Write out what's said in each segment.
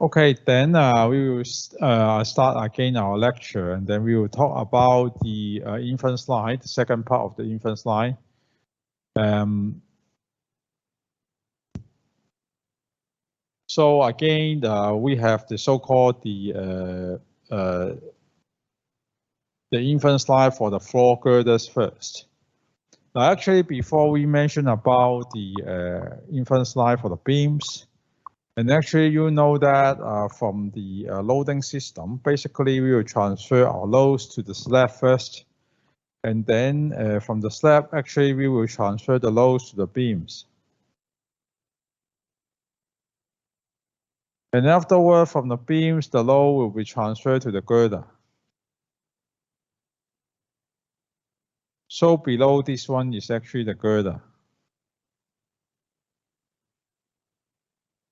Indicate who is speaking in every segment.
Speaker 1: Okay, then we will start again our lecture, and then we will talk about the inference line, the second part of the inference line. So again, we have the so-called the inference line for the floor girders first. Now, actually, before we mention about the inference line for the beams, and actually, you know that from the loading system, basically we will transfer our loads to the slab first. And then from the slab, actually, we will transfer the loads to the beams. And afterward, from the beams, the load will be transferred to the girder. So below this one is actually the girder.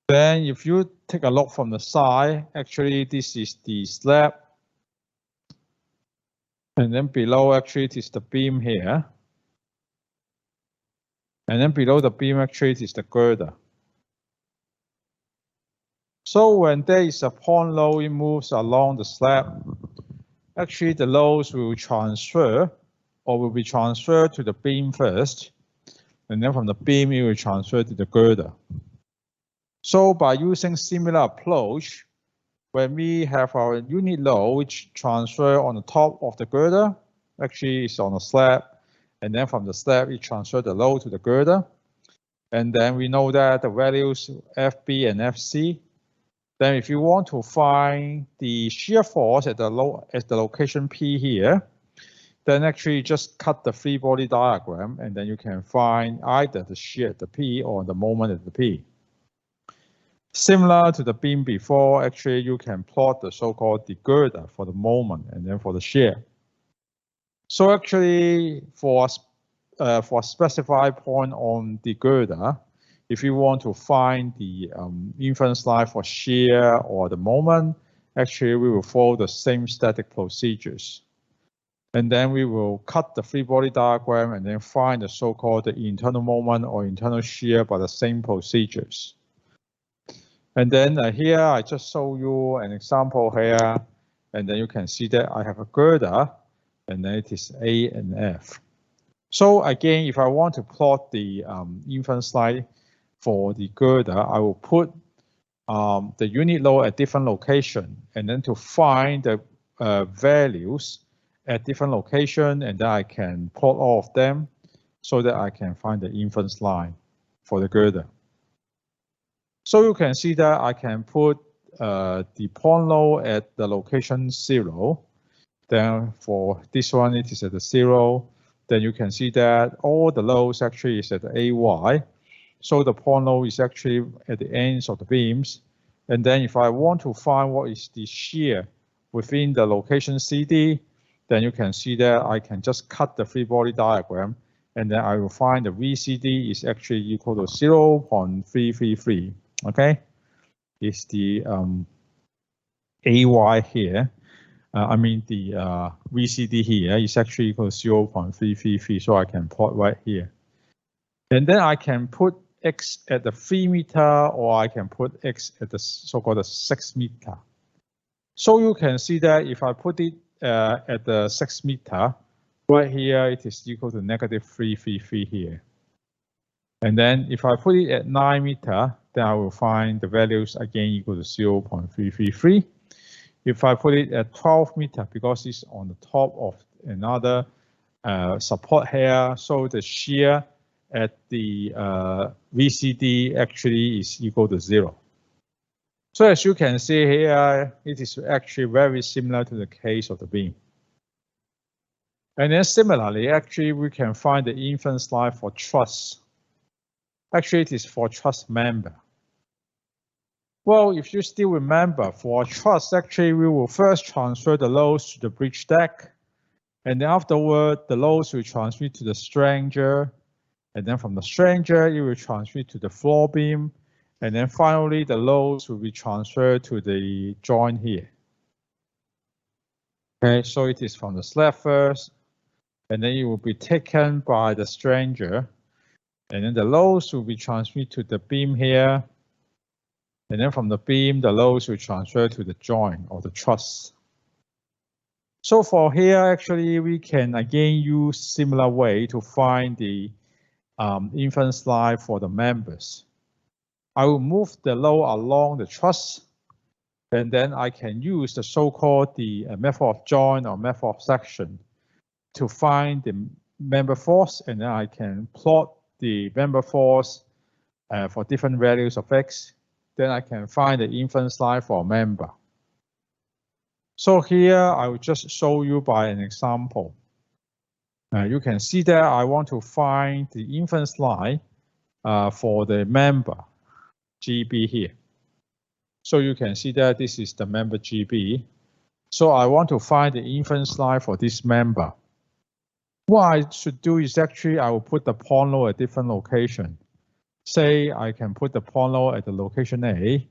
Speaker 1: Then if you take a look from the side, actually this is the slab. And then below actually it is the beam here. And then below the beam actually it is the girder. So when there is a point load, it moves along the slab. Actually the loads will transfer or will be transferred to the beam first. And then from the beam it will transfer to the girder. So by using similar approach, when we have our unit load which transfer on the top of the girder, actually it's on the slab, and then from the slab we transfer the load to the girder. And then we know that the values FB and FC. Then if you want to find the shear force at the location P here, then actually just cut the free body diagram, and then you can find either the shear at the P or the moment at the P. Similar to the beam before, actually you can plot the so-called the girder for the moment and then for the shear. So actually for a specified point on the girder, if you want to find the inference line for shear or the moment, actually we will follow the same static procedures. And then we will cut the free body diagram and then find the so-called the internal moment or internal shear by the same procedures. And then here I just show you an example here, and then you can see that I have a girder, and then it is A and F. So again, if I want to plot the inference line for the girder, I will put the unit load at different location, and then to find the values at different location, and then I can plot all of them so that I can find the inference line for the girder. So you can see that I can put the point load at the location 0. Then for this one, it is at the 0. Then you can see that all the loads actually is at the AY. So the point load is actually at the ends of the beams. And then if I want to find what is the shear within the location CD, then you can see that I can just cut the free body diagram, and then I will find the VCD is actually equal to 0.333. Okay, it's the AY here. I mean the VCD here is actually equal to 0.333, so I can plot right here. And then I can put X at the 3 meter, or I can put X at the so-called 6 meter. So you can see that if I put it at the 6 meter, right here it is equal to -333 here. And then if I put it at 9 meter, then I will find the values again equal to 0.333. If I put it at 12 meter, because it's on the top of another support here, so the shear at the VCD actually is equal to 0. So as you can see here, it is actually very similar to the case of the beam. And then similarly, actually we can find the inference line for truss. Actually, it is for truss member. Well, if you still remember, for truss, actually, we will first transfer the loads to the bridge deck. And then afterward, the loads will transfer to the stranger. And then from the stranger, it will transfer to the floor beam. And then finally, the loads will be transferred to the joint here. Okay, so it is from the slab first. And then it will be taken by the stranger. And then the loads will be transferred to the beam here. And then from the beam, the loads will transfer to the joint or the truss. So for here, actually, we can again use similar way to find the inference line for the members. I will move the load along the truss, and then I can use the so-called the method of joint or method of section to find the member force, and then I can plot the member force for different values of x. Then I can find the inference line for a member. So here I will just show you by an example. You can see that I want to find the inference line for the member GB here. So you can see that this is the member GB. So I want to find the inference line for this member. What I should do is actually I will put the point load at different location. Say I can put the point load at the location A,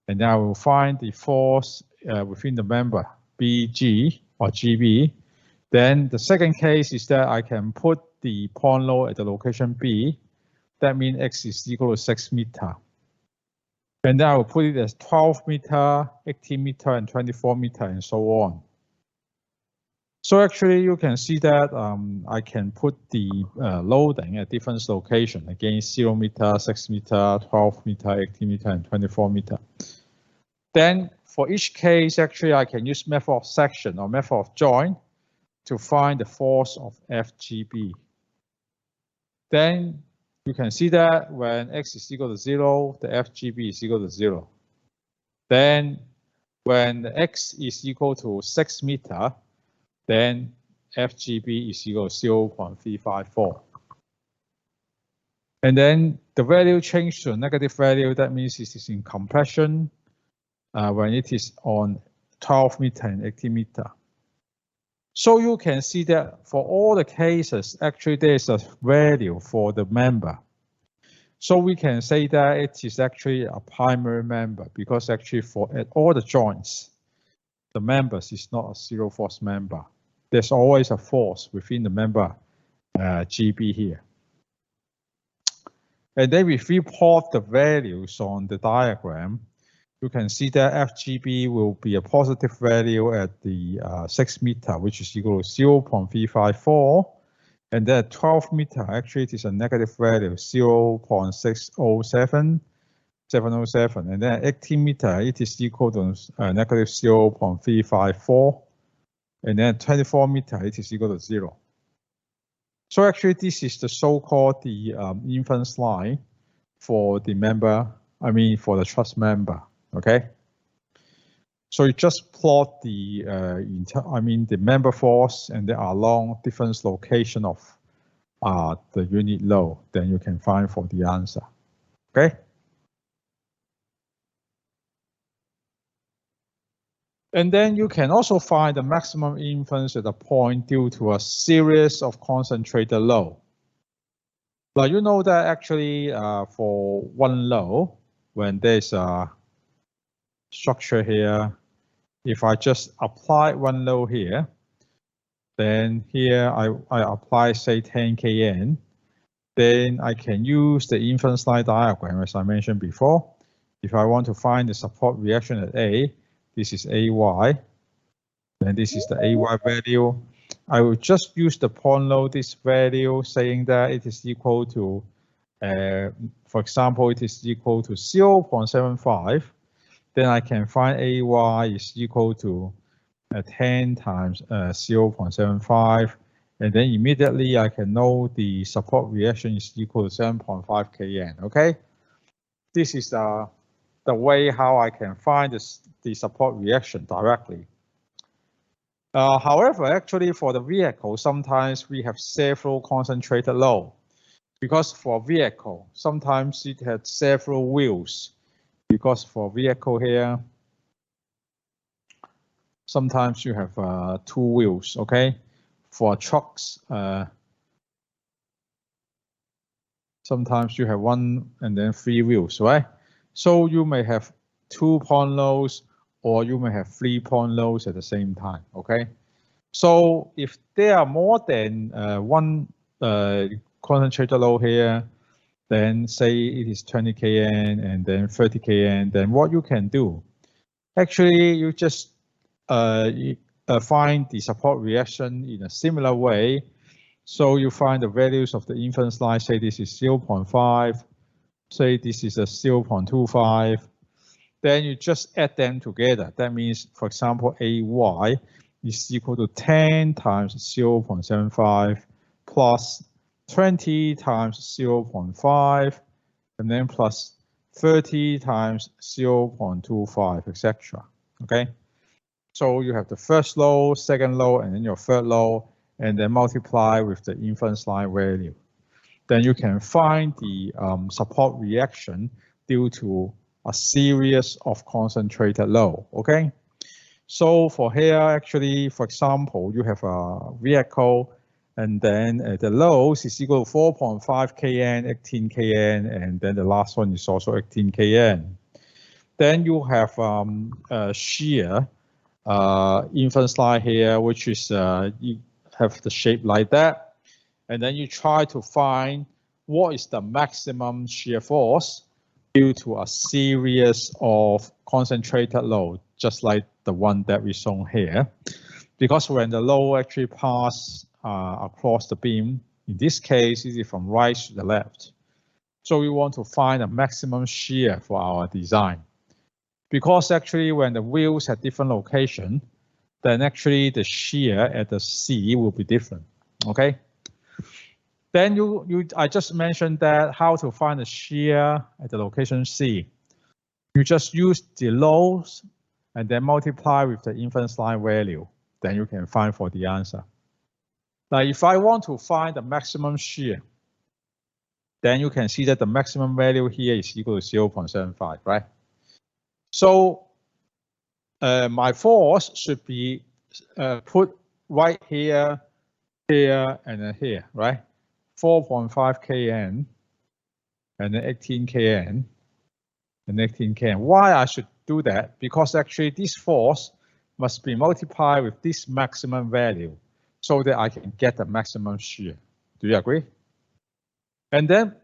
Speaker 1: and then I will find the force within the member BG or GB. Then the second case is that I can put the point load at the location B. That means X is equal to 6 meters. And then I will put it as 12 meters, 18 meters, and 24 meters, and so on. So actually, you can see that I can put the loading at different locations. Again, 0 meter, 6 meter, 12 meter, 18 meter, and 24 meter. Then for each case, actually, I can use method of section or method of joint to find the force of FGB. Then you can see that when X is equal to 0, the FGB is equal to 0. Then when the X is equal to 6 meters, then FGB is equal to 0.354. And then the value change to a negative value, that means it is in compression when it is on 12 meters and 18 meters. So you can see that for all the cases, actually there is a value for the member. So we can say that it is actually a primary member because actually at all the joints, the members is not a zero force member. There's always a force within the member GB here. And then if we plot the values on the diagram, you can see that FGB will be a positive value at the 6 meters, which is equal to 0.354. And then 12 meters, actually it is a negative value, 0.607. And then 18 meters, it is equal to negative 0.354. And then 24 meters, it is equal to 0. So actually, this is the so-called the inference line for the member, for the truss member, okay? So you just plot the, the member force and then along different location of the unit load, then you can find for the answer, okay? And then you can also find the maximum inference at a point due to a series of concentrated load. Now you know that actually for one load, when there's a structure here, if I just apply one load here, then here I apply say 10 kN, then I can use the inference line diagram as I mentioned before. If I want to find the support reaction at A, this is AY, and this is the AY value. I will just use the point load this value, saying that it is equal to, for example, it is equal to 0.75. Then I can find AY is equal to 10 times 0.75. And then immediately I can know the support reaction is equal to 7.5 kN, okay? This is the way how I can find the support reaction directly. However, actually for the vehicle, sometimes we have several concentrated load. Because for vehicle, sometimes it has several wheels. Because for vehicle here, sometimes you have 2 wheels, okay? For trucks, sometimes you have 1 and then 3 wheels, right? So you may have 2 point loads or you may have 3 point loads at the same time, okay? So if there are more than one concentrated load here, then say it is 20 kN and then 30 kN, then what you can do, actually you just find the support reaction in a similar way. So you find the values of the inference line, say this is 0.5, say this is a 0.25, then you just add them together. That means, for example, AY is equal to 10 times 0.75 plus 20 times 0.5, and then plus 30 times 0.25, etc. Okay, so you have the first low, second low, and then your third low, and then multiply with the inference line value. Then you can find the support reaction due to a series of concentrated low. Okay, so for here, actually, for example, you have a vehicle, and then the lows is equal to 4.5 kN, 18 kN, and then the last one is also 18 kN. Then you have a shear inference line here, which is you have the shape like that, and then you try to find what is the maximum shear force due to a series of concentrated load, just like the one that we shown here. Because when the load actually pass across the beam, in this case, it is from right to the left. So we want to find a maximum shear for our design. Because actually when the wheels at different location, then actually the shear at the C will be different, okay? Then I just mentioned that how to find the shear at the location C. You just use the loads and then multiply with the inference line value. Then you can find for the answer. Now, if I want to find the maximum shear, then you can see that the maximum value here is equal to 0.75, right? So my force should be put right here, here, and then here, right? 4.5 kN, and then 18 kN, and 18 kN. Why I should do that? Because actually this force must be multiplied with this maximum value so that I can get the maximum shear. Do you agree? And then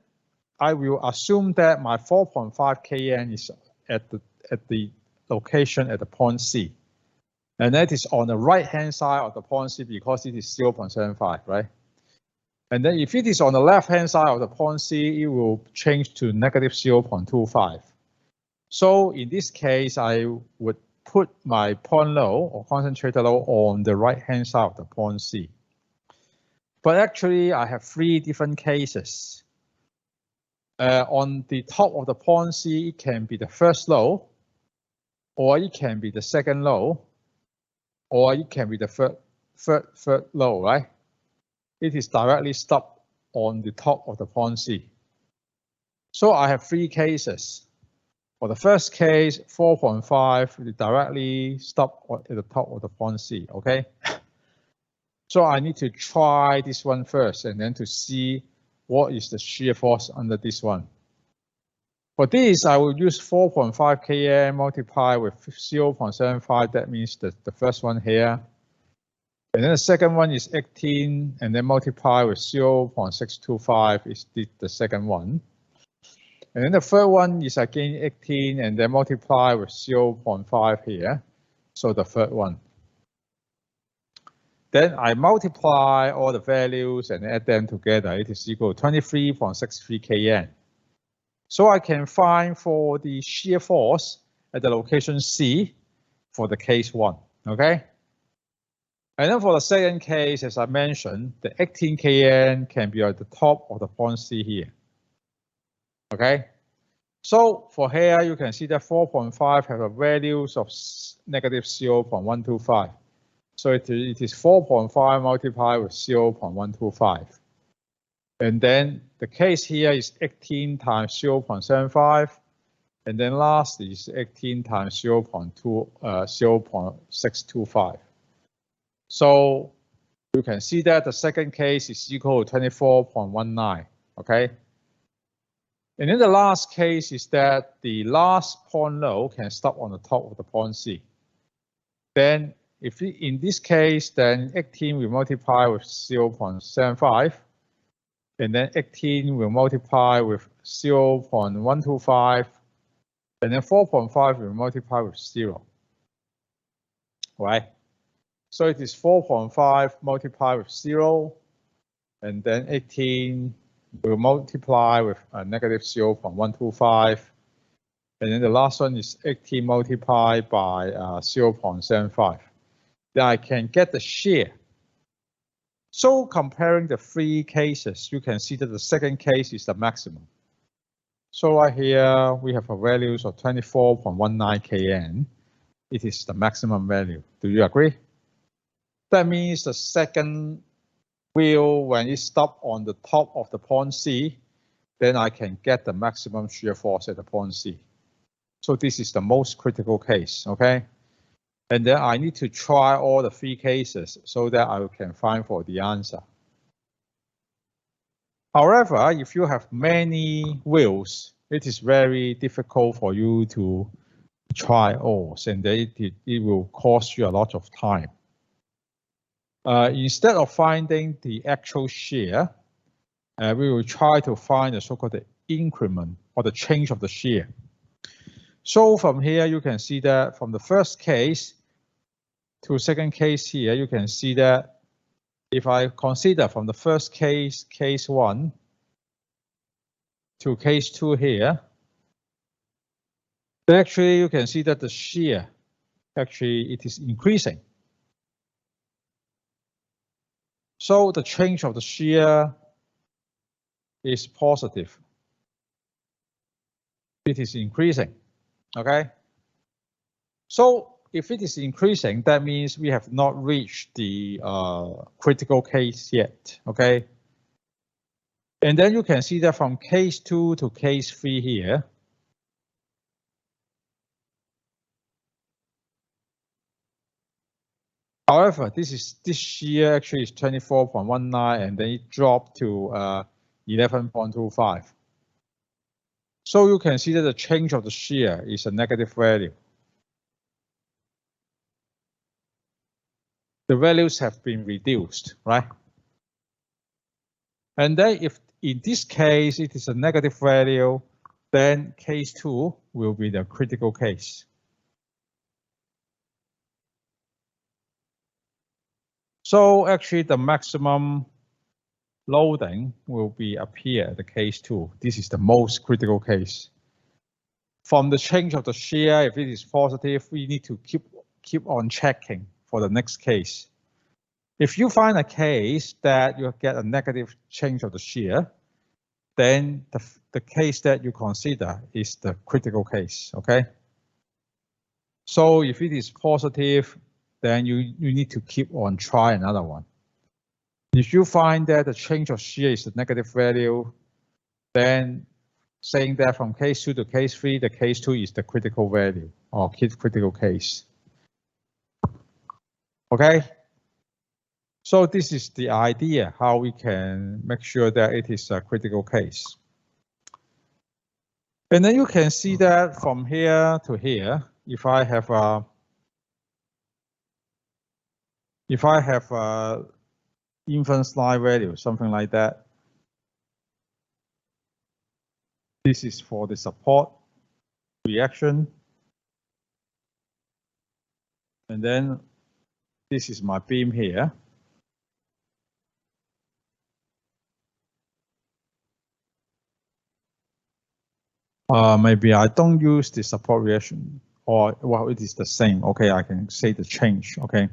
Speaker 1: I will assume that my 4.5 kN is at the location at the point C. And that is on the right-hand side of the point C because it is 0.75, right? And then if it is on the left-hand side of the point C, it will change to negative 0.25. So in this case, I would put my point low or concentrated low on the right-hand side of the point C. But actually, I have three different cases. On the top of the point C, it can be the first low, or it can be the second low, or it can be the third low, right? It is directly stopped on the top of the point C. So I have three cases. For the first case, 4.5 directly stop at the top of the point C, okay? So I need to try this one first and then to see what is the shear force under this one. For this, I will use 4.5 kN multiplied with 0.75. That means the first one here. And then the second one is 18, and then multiply with 0.625 is the second one. And then the third one is again 18, and then multiply with 0.5 here. So the third one. Then I multiply all the values and add them together. It is equal to 23.63 kN. So I can find for the shear force at the location C for the case 1, okay? And then for the second case, as I mentioned, the 18 kN can be at the top of the point C here, okay? So for here, you can see that 4.5 have a values of negative 0.125. So it is 4.5 multiplied with 0.125. And then the case here is 18 times 0.75. And then last is 18 times 0.625. So you can see that the second case is equal to 24.19, okay? And then the last case is that the last point low can stop on the top of the point C. Then if in this case, then 18 we multiply with 0.75. and then 18 will multiply with 0.125, and then 4.5 will multiply with 0, right? So it is 4.5 multiplied with 0, and then 18 will multiply with a negative 0.125, and then the last one is 18 multiplied by 0.75. Then I can get the share. So comparing the three cases, you can see that the second case is the maximum. So right here, we have a values of 24.19 kN. It is the maximum value. Do you agree? That means the second wheel, when it stops on the top of the point C, then I can get the maximum shear force at the point C. So this is the most critical case, okay? And then I need to try all the three cases so that I can find for the answer. However, if you have many wheels, it is very difficult for you to try all, and it will cost you a lot of time. Instead of finding the actual shear, we will try to find the so-called increment or the change of the shear. So from here, you can see that from the first case to second case here, you can see that if I consider from the first case, case 1, to case 2 here, then actually you can see that the shear, actually it is increasing. So the change of the shear is positive. It is increasing, okay? So if it is increasing, that means we have not reached the critical case yet, okay? And then you can see that from case 2 to case 3 here, however, this shear actually is 24.19, and then it dropped to 11.25. So you can see that the change of the shear is a negative value. The values have been reduced, right? And then if in this case it is a negative value, then case 2 will be the critical case. So actually the maximum loading will be appear at the case 2. This is the most critical case. From the change of the shear, if it is positive, we need to keep on checking for the next case. If you find a case that you get a negative change of the shear, then the case that you consider is the critical case, okay? So if it is positive, then you need to keep on try another one. If you find that the change of shear is a negative value, then saying that from case 2 to case 3, the case 2 is the critical value or critical case. Okay? So this is the idea how we can make sure that it is a critical case. And then you can see that from here to here, if I have a inference line value, something like that, this is for the support reaction. And then this is my beam here. Maybe I don't use the support reaction, or well, it is the same. Okay, I can say the change. Okay,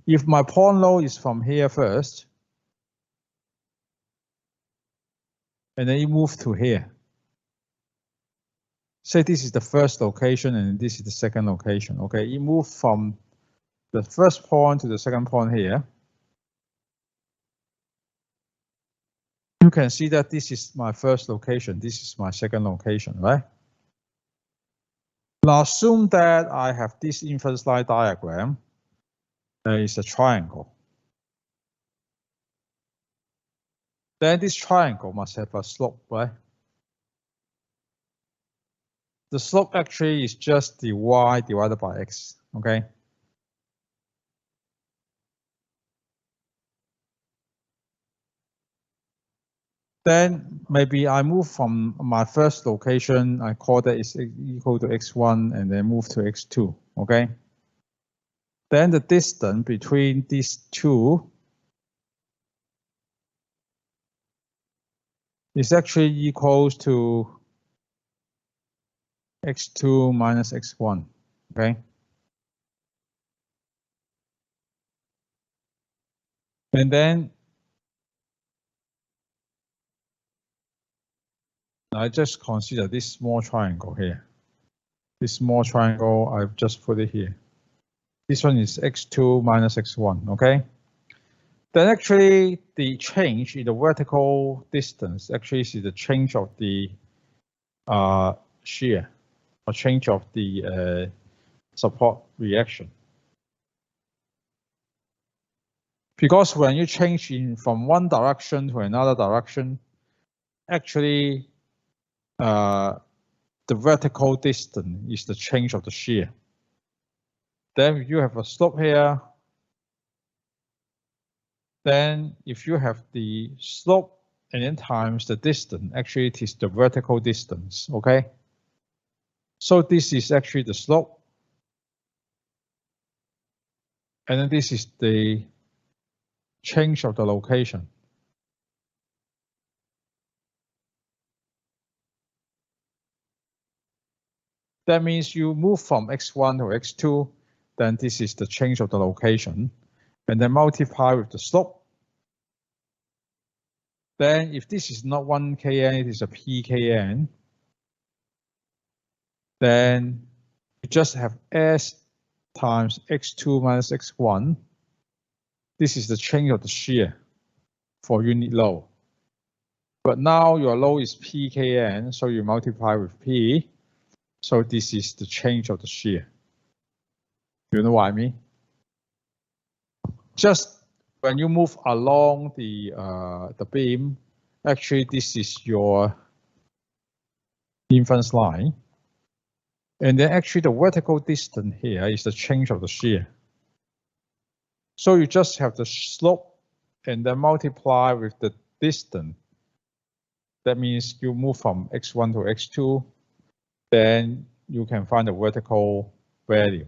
Speaker 1: if my point load is from here first, and then you move to here. Say this is the first location and this is the second location. Okay, you move from the first point to the second point here. You can see that this is my first location. This is my second location, right? Now assume that I have this inference line diagram. There is a triangle. Then this triangle must have a slope, right? The slope actually is just the y divided by x, okay? Then maybe I move from my first location, I call that is equal to x1 and then move to x2, okay? Then the distance between these two is actually equals to x2 minus x1, okay? And then I just consider this small triangle here. This small triangle, I've just put it here. This one is x2 minus x1, okay? Then actually the change in the vertical distance actually is the change of the shear or change of the support reaction. Because when you change from one direction to another direction, actually the vertical distance is the change of the shear. Then if you have a slope here, then if you have the slope and then times the distance, actually it is the vertical distance, okay? So this is actually the slope. And then this is the change of the location. That means you move from x1 to x2, then this is the change of the location, and then multiply with the slope. Then if this is not 1 kn, it is a pkn, then you just have s times x2 minus x1. This is the change of the shear for unit load. But now your load is pkn, so you multiply with p. So this is the change of the shear. You know what I mean? Just when you move along the beam, actually this is your inference line. And then actually the vertical distance here is the change of the shear. So you just have the slope and then multiply with the distance. That means you move from x1 to x2, then you can find the vertical value.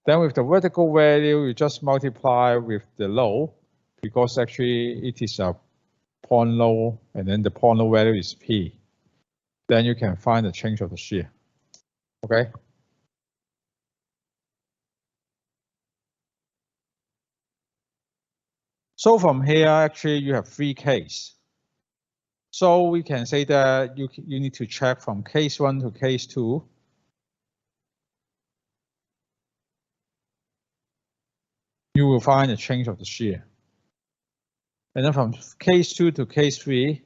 Speaker 1: Then with the vertical value, you just multiply with the load, because actually it is a point load, and then the point load value is P. Then you can find the change of the shear, okay? So from here, actually you have three cases. So we can say that you need to check from case 1 to case 2. You will find a change of the shear. And then from case 2 to case 3,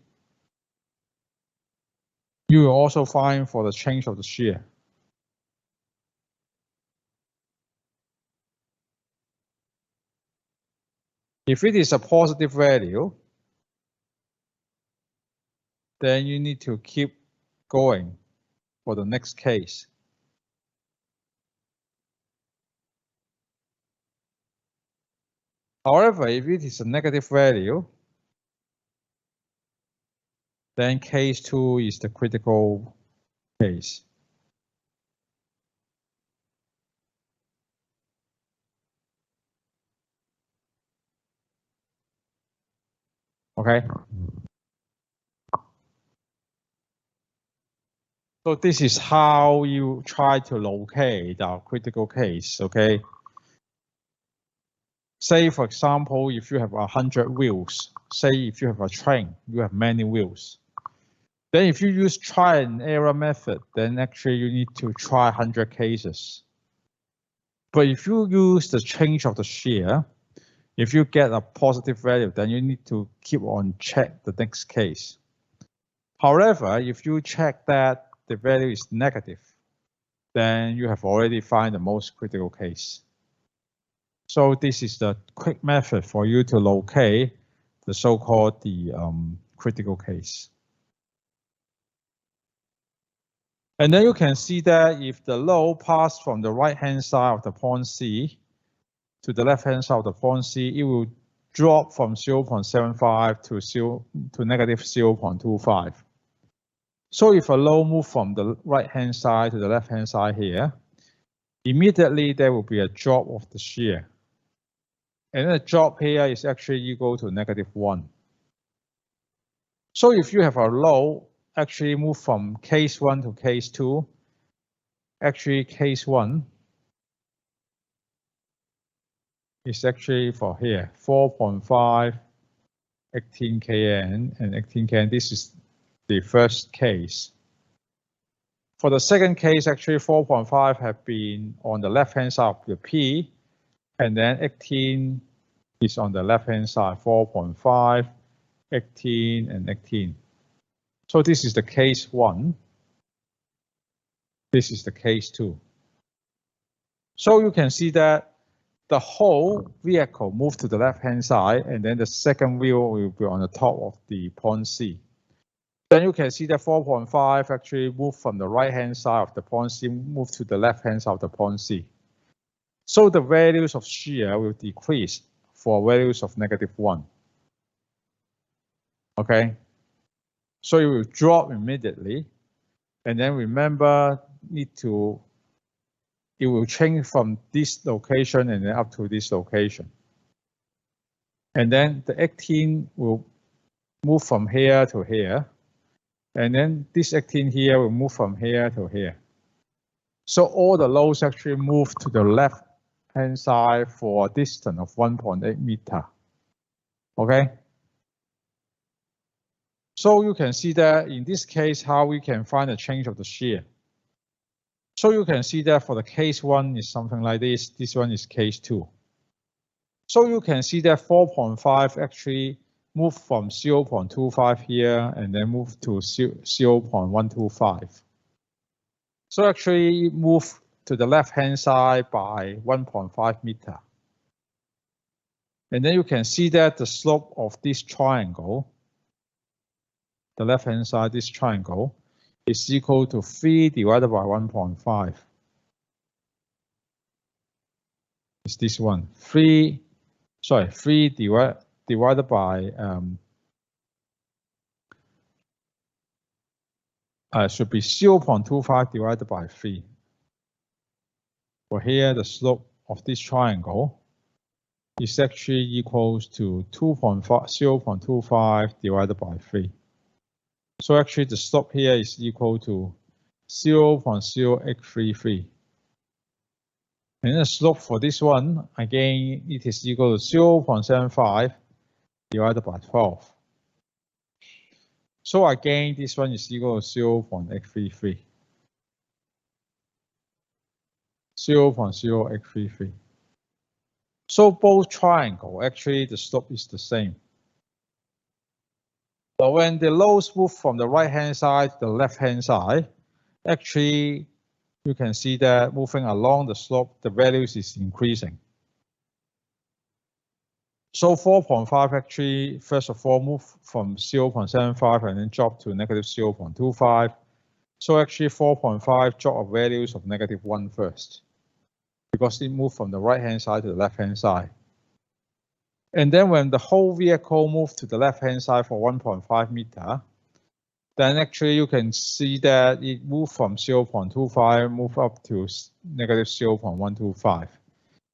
Speaker 1: you will also find for the change of the shear. If it is a positive value, then you need to keep going for the next case. However, if it is a negative value, then case 2 is the critical case. Okay. So this is how you try to locate the critical case, okay? Say, for example, if you have 100 wheels, say if you have a train, you have many wheels. Then if you use try and error method, then actually you need to try 100 cases. But if you use the change of the shear, if you get a positive value, then you need to keep on check the next case. However, if you check that the value is negative, then you have already found the most critical case. So this is the quick method for you to locate the so-called critical case. And then you can see that if the load passes from the right-hand side of the point C to the left-hand side of the point C, it will drop from 0.75 to negative 0.25. So if a load move from the right-hand side to the left-hand side here, immediately there will be a drop of the shear. And the drop here is actually equal to -1. So if you have a load actually move from case 1 to case 2, actually case 1 is actually for here, 4.5, 18 kN and 18 kN. This is the first case. For the second case, actually 4.5 have been on the left-hand side of the P, and then 18 is on the left-hand side, 4.5, 18, and 18. So this is the case 1. This is the case 2. So you can see that the whole vehicle moved to the left-hand side, and then the second wheel will be on the top of the point C. Then you can see that 4.5 actually moved from the right-hand side of the point C, moved to the left-hand side of the point C. So the values of shear will decrease for values of -1. Okay, so it will drop immediately, and then remember it will change from this location and then up to this location. And then the 18 will move from here to here. And then this 18 here will move from here to here. So all the loads actually move to the left-hand side for a distance of 1.8 meters. Okay? So you can see that in this case, how we can find the change of the shear. So you can see that for the case 1 is something like this. This one is case 2. So you can see that 4.5 actually move from 0.25 here and then move to 0.125. So actually move to the left-hand side by 1.5 meters. And then you can see that the slope of this triangle, the left-hand side, this triangle, is equal to 3 divided by 1.5. It's this one, 3 divided by, should be 0.25 divided by 3. For here, the slope of this triangle is actually equals to 0.25 divided by 3. So actually the slope here is equal to 0.0833. And the slope for this one, again, it is equal to 0.75 divided by 12. So again, this one is equal to 0.833. 0.0833. So both triangle, actually the slope is the same. But when the loads move from the right-hand side to the left-hand side, actually you can see that moving along the slope, the values is increasing. So 4.5 actually, first of all, move from 0.75 and then drop to -0.25. So actually 4.5 drop of values of -1 first, because it moved from the right-hand side to the left-hand side. And then when the whole vehicle moved to the left-hand side for 1.5 meters, then actually you can see that it moved from 0.25, move up to -0.125.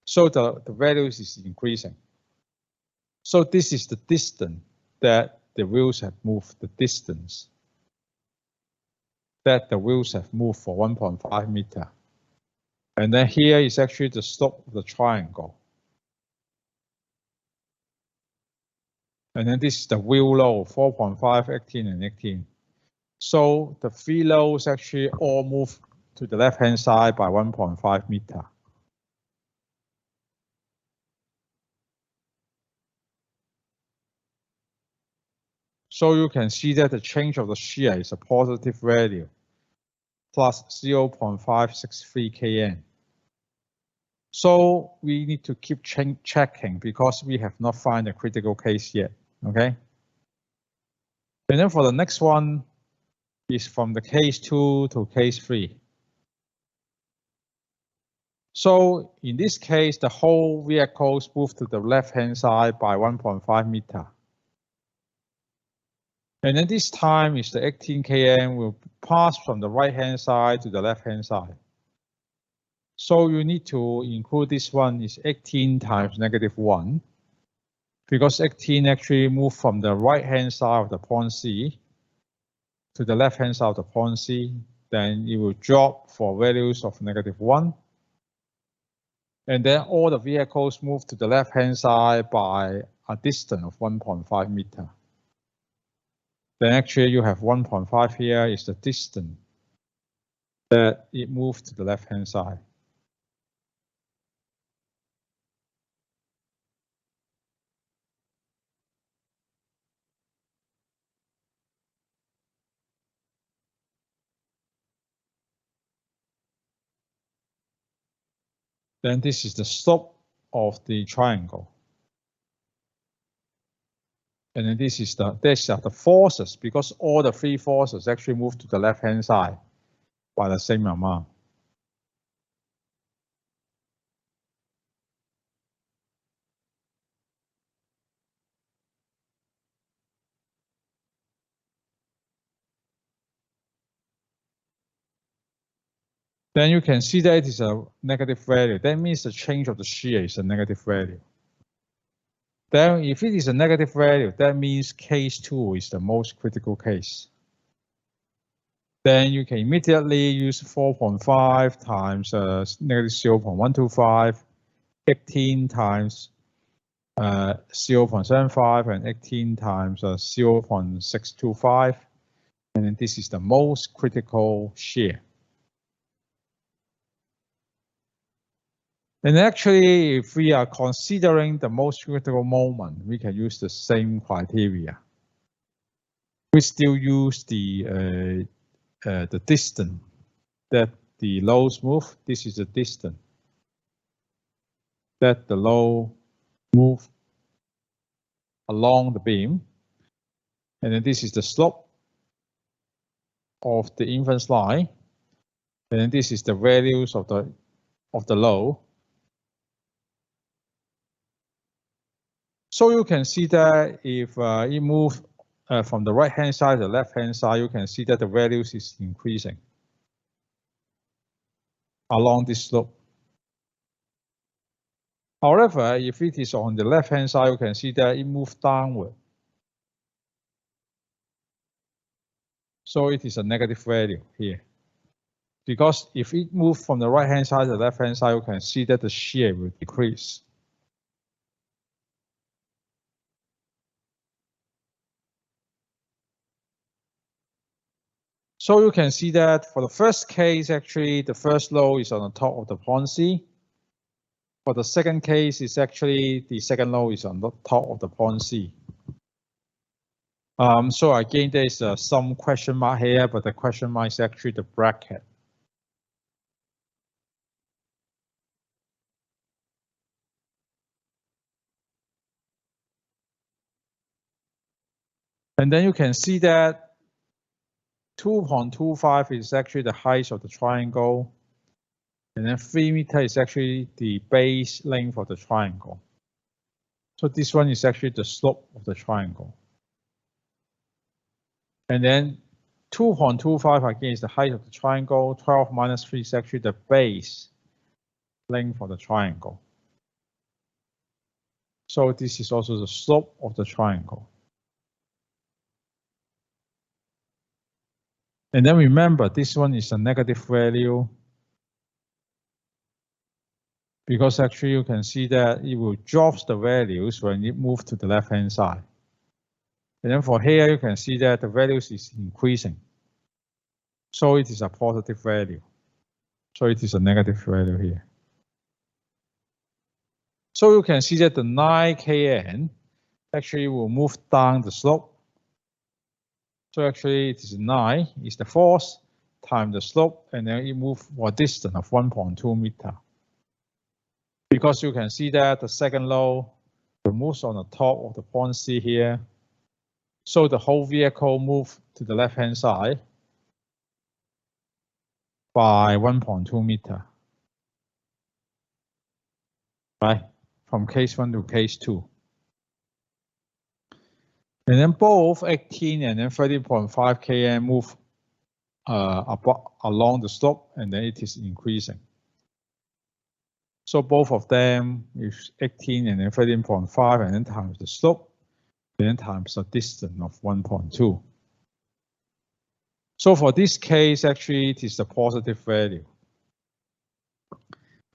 Speaker 1: So the values is increasing. So this is the distance that the wheels have moved, the distance that the wheels have moved for 1.5 meters. And then here is actually the slope of the triangle. And then this is the wheel load, 4.5, 18, and 18. So the 3 loads actually all move to the left-hand side by 1.5 meters. So you can see that the change of the shear is a positive value, plus 0.563 kN. So we need to keep checking because we have not found a critical case yet, okay? And then for the next one is from the case 2 to case 3. So in this case, the whole vehicles move to the left-hand side by 1.5 meter. And then this time is the 18 km will pass from the right-hand side to the left-hand side. So you need to include this one is 18 times -1, because 18 actually moved from the right-hand side of the point C to the left-hand side of the point C. Then it will drop for values of -1. And then all the vehicles move to the left-hand side by a distance of 1.5 meter. Then actually you have 1.5 here is the distance that it moved to the left-hand side. Then this is the slope of the triangle. And then these are the forces, because all the three forces actually move to the left-hand side by the same amount. Then you can see that it is a negative value. That means the change of the shear is a negative value. Then if it is a negative value, that means case 2 is the most critical case. Then you can immediately use 4.5 times -0.125, 18 times 0.75, and 18 times 0.625. And then this is the most critical shear. And actually, if we are considering the most critical moment, we can use the same criteria. We still use the distance that the loads move. This is the distance that the load move along the beam. And then this is the slope of the inference line. And then this is the values of the load. So you can see that if it moves from the right-hand side to the left-hand side, you can see that the values is increasing along this slope. However, if it is on the left-hand side, you can see that it moves downward. So it is a negative value here. Because if it moves from the right-hand side to the left-hand side, you can see that the shear will decrease. So you can see that for the first case, actually, the first load is on the top of the point C. For the second case, it's actually the second load is on the top of the point C. So again, there's some question mark here, but the question mark is actually the bracket. And then you can see that 2.25 is actually the height of the triangle. And then 3 meters is actually the base length of the triangle. So this one is actually the slope of the triangle. And then 2.25 again is the height of the triangle. 12 minus 3 is actually the base length of the triangle. So this is also the slope of the triangle. And then remember, this one is a negative value, because actually you can see that it will drop the values when it moves to the left-hand side. And then for here, you can see that the values is increasing. So it is a positive value. So it is a negative value here. So you can see that the 9 kN actually will move down the slope. So actually it is 9 is the force times the slope, and then it moves for a distance of 1.2 meter. Because you can see that the second load moves on the top of the point C here. So the whole vehicle moves to the left-hand side by 1.2 meter. right? From case 1 to case 2. And then both 18 and then 13.5 kN move along the slope, and then it is increasing. So both of them is 18 and then 13.5, and then times the slope, and then times the distance of 1.2. So for this case, actually, it is the positive value.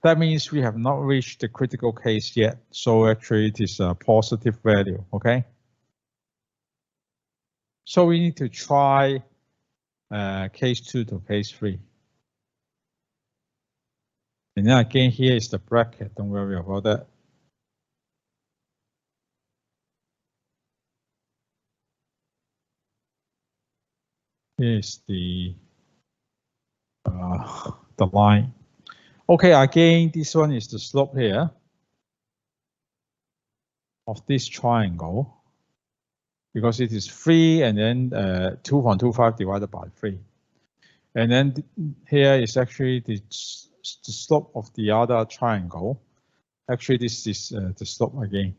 Speaker 1: That means we have not reached the critical case yet. So actually, it is a positive value, okay? So we need to try case 2 to case 3. And then again, here is the bracket. Don't worry about that. Here is the line. Okay, again, this one is the slope here of this triangle, because it is 3 and then 2.25 divided by 3. And then here is actually the slope of the other triangle. Actually, this is the slope again.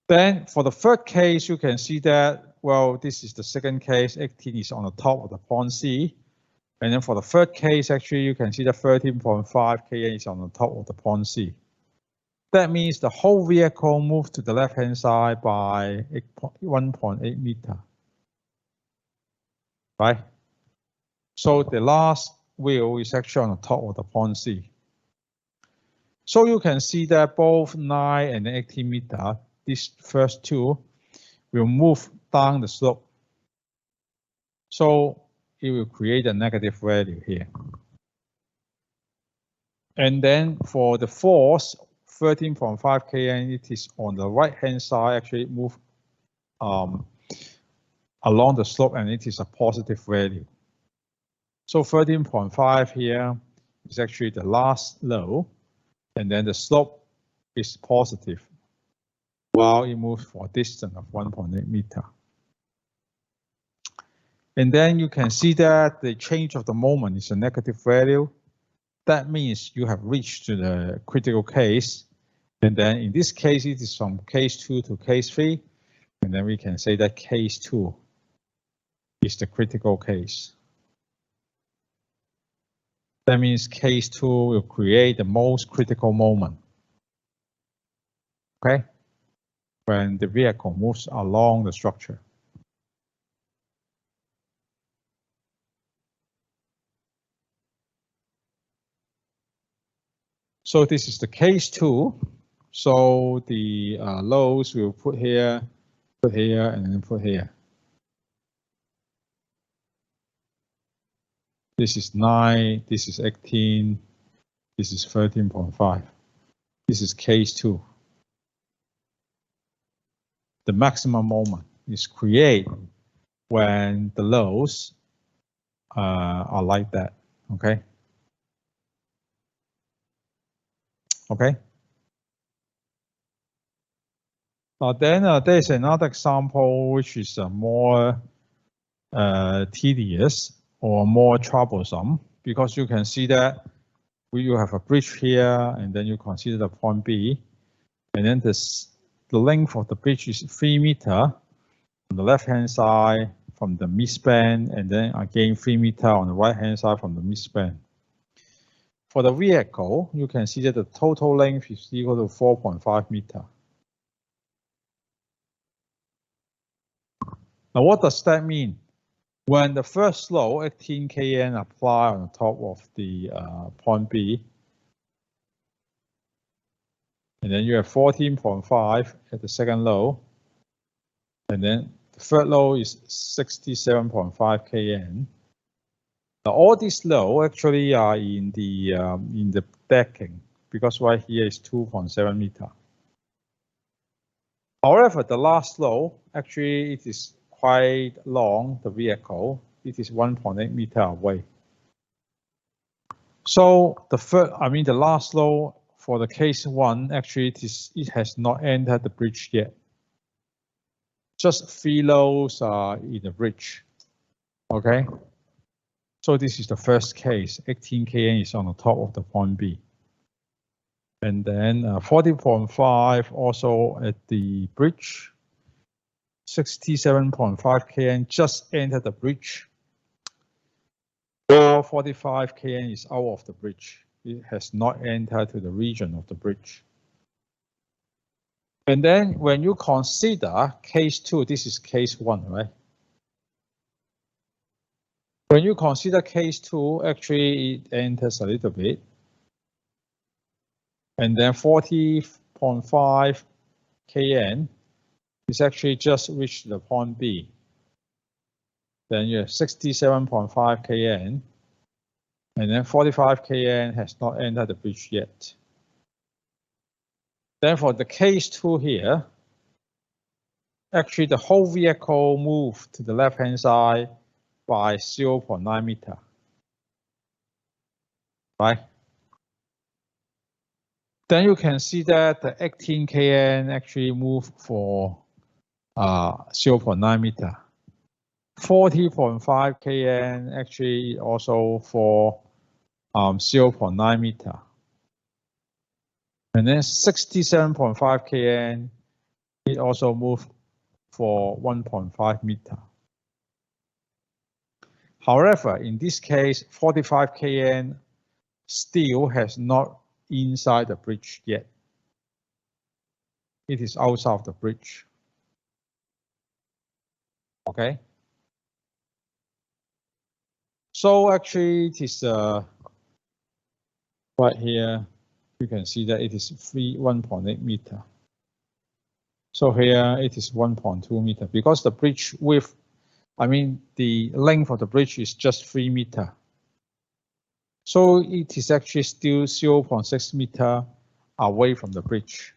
Speaker 1: Then for the third case, you can see that, well, this is the second case, 18 is on the top of the point C. And then for the third case, actually, you can see that 13.5 kN is on the top of the point C. That means the whole vehicle moved to the left-hand side by 1.8 meter, right? So the last wheel is actually on the top of the point C. So you can see that both 9 and 18 meter, these first two, will move down the slope. So it will create a negative value here. And then for the force, 13.5 kN, it is on the right-hand side, actually move along the slope, and it is a positive value. So 13.5 here is actually the last low, and then the slope is positive, while it moves for a distance of 1.8 meter. And then you can see that the change of the moment is a negative value. That means you have reached to the critical case. And then in this case, it is from case 2 to case 3. And then we can say that case 2 is the critical case. That means case 2 will create the most critical moment. Okay? When the vehicle moves along the structure. So this is the case 2. So the loads we'll put here, and then put here. This is 9, this is 18, this is 13.5. This is case 2. The maximum moment is created when the loads are like that, okay? Okay. Then there's another example which is more tedious or more troublesome, because you can see that you have a bridge here, and then you consider the point B, and then the length of the bridge is 3 meters on the left-hand side from the midspan, and then again 3 meters on the right-hand side from the midspan. For the vehicle, you can see that the total length is equal to 4.5 meters. Now, what does that mean? When the first load, 18 kN, apply on the top of the point B, and then you have 14.5 at the second load, and then the third load is 67.5 kN. Now, all these loads actually are in the decking, because right here is 2.7 meters. However, the last load, actually it is quite long, the vehicle, it is 1.8 meters away. So the last load for the case 1, actually it has not entered the bridge yet. Just 3 loads are in the bridge, okay? So this is the first case, 18 kN is on the top of the point B. And then 40.5 also at the bridge. 67.5 kN just entered the bridge. While 45 kN is out of the bridge. It has not entered to the region of the bridge. And then when you consider case 2, this is case 1, right? When you consider case 2, actually it enters a little bit. And then 40.5 kN is actually just reached the point B. Then you have 67.5 kN. And then 45 kN has not entered the bridge yet. Then for the case 2 here, actually the whole vehicle moved to the left-hand side by 0.9 meter. Right? Then you can see that the 18 kN actually moved for 0.9 meter. 40.5 kN actually also for 0.9 meter. And then 67.5 kN, it also moved for 1.5 meter. However, in this case, 45 kN still has not inside the bridge yet. It is outside of the bridge. Okay. So actually it is right here, you can see that it is 1.8 meter. So here it is 1.2 meter because the bridge width, I mean the length of the bridge is just 3 meter. So it is actually still 0.6 meter away from the bridge.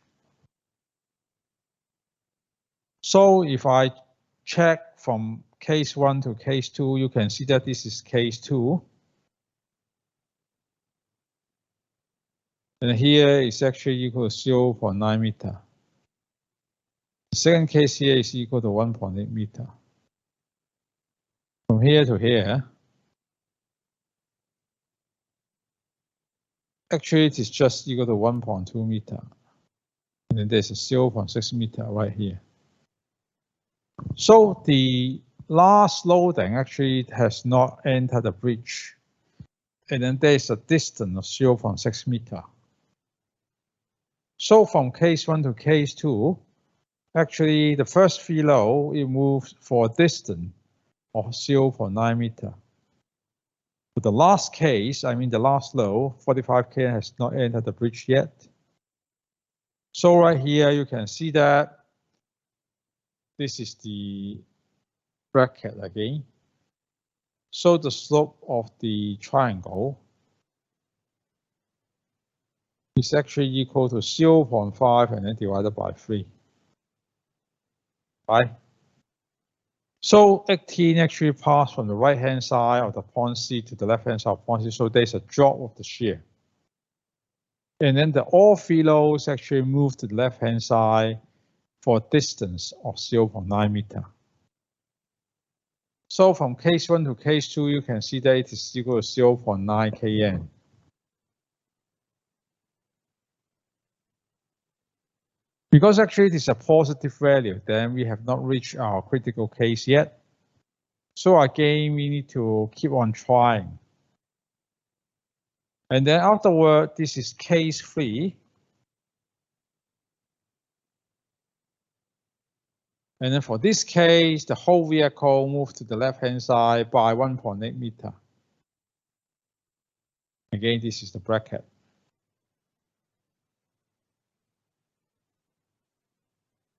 Speaker 1: So if I check from case 1 to case 2, you can see that this is case 2. And here is actually equal to 0.9 meter. The second case here is equal to 1.8 meter. From here to here, actually it is just equal to 1.2 meter. And then there's a 0.6 meter right here. So the last loading actually has not entered the bridge. And then there's a distance of 0.6 meter. So from case 1 to case 2, actually the first free load, it moves for a distance of 0.9 meter. But the last case, I mean the last load, 45 kN has not entered the bridge yet. So right here, you can see that this is the bracket again. So the slope of the triangle is actually equal to 0.5 and then divided by 3. Right? So 18 actually passed from the right-hand side of the point C to the left-hand side of point C. So there's a drop of the shear. And then all three loads actually move to the left-hand side for a distance of 0.9 meter. So from case 1 to case 2, you can see that it is equal to 0.9 kN. Because actually it is a positive value, then we have not reached our critical case yet. So again, we need to keep on trying. And then afterward, this is case 3. And then for this case, the whole vehicle moved to the left-hand side by 1.8 meter. Again, this is the bracket.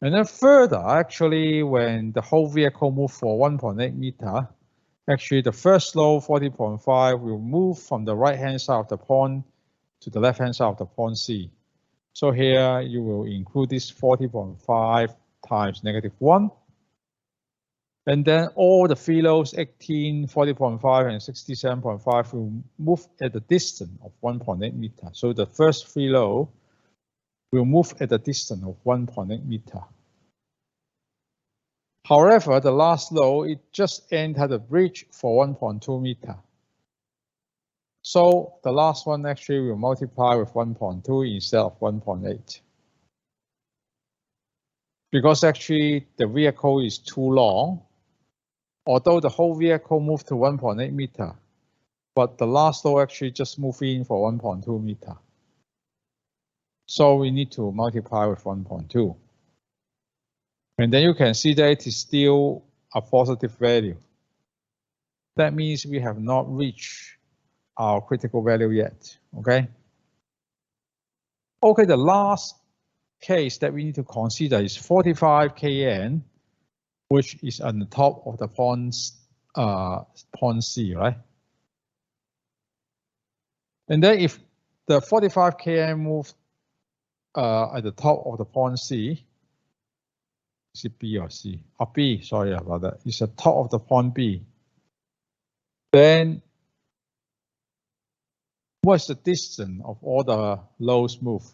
Speaker 1: And then further, actually, when the whole vehicle moved for 1.8 meter, actually the first load, 40.5, will move from the right-hand side of the point to the left-hand side of the point C. So here you will include this 40.5 times -1. And then all the three loads, 18, 40.5, and 67.5 will move at a distance of 1.8 meter. So the first three load will move at a distance of 1.8 meter. However, the last load, it just entered the bridge for 1.2 meter. So the last one actually will multiply with 1.2 instead of 1.8. Because actually the vehicle is too long, although the whole vehicle moved to 1.8 meter, but the last load actually just moved in for 1.2 meter. So we need to multiply with 1.2. And then you can see that it is still a positive value. That means we have not reached our critical value yet, okay? Okay, the last case that we need to consider is 45 kN, which is on the top of the pond C, right? And then if the 45 kN moves at the top of the pond C, is it B or C? Oh, B, sorry about that. It's the top of the pond B. Then what's the distance of all the loads moved?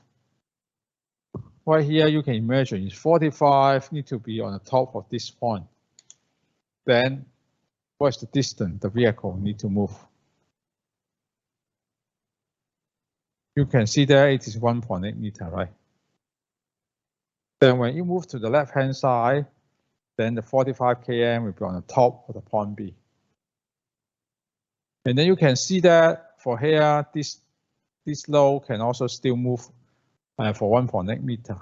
Speaker 1: Right here, you can imagine it's 45 need to be on the top of this point. Then what's the distance the vehicle need to move? You can see that it is 1.8 meter, right? Then when you move to the left-hand side, then the 45 kN will be on the top of the pond B. And then you can see that for here, this load can also still move for 1.8 meter.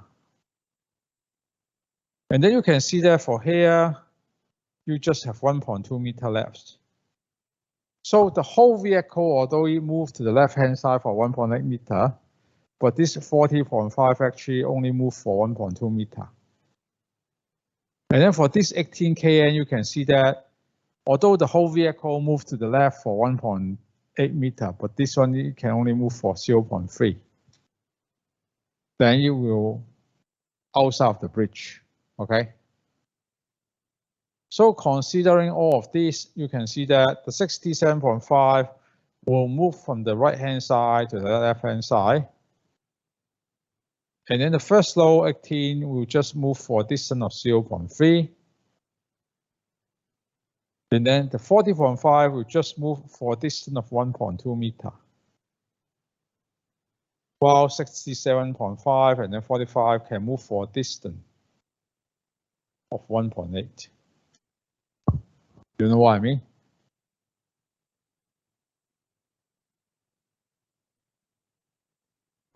Speaker 1: And then you can see that for here, you just have 1.2 meter left. So the whole vehicle, although it moved to the left-hand side for 1.8 meter, but this 40.5 actually only moved for 1.2 meter. And then for this 18 kN, you can see that although the whole vehicle moved to the left for 1.8 meter, but this one it can only move for 0.3. Then you will outside of the bridge, okay? So considering all of this, you can see that the 67.5 will move from the right-hand side to the left-hand side. And then the first load 18 will just move for a distance of 0.3. And then the 40.5 will just move for a distance of 1.2 meter. While 67.5 and then 45 can move for a distance of 1.8. You know what I mean?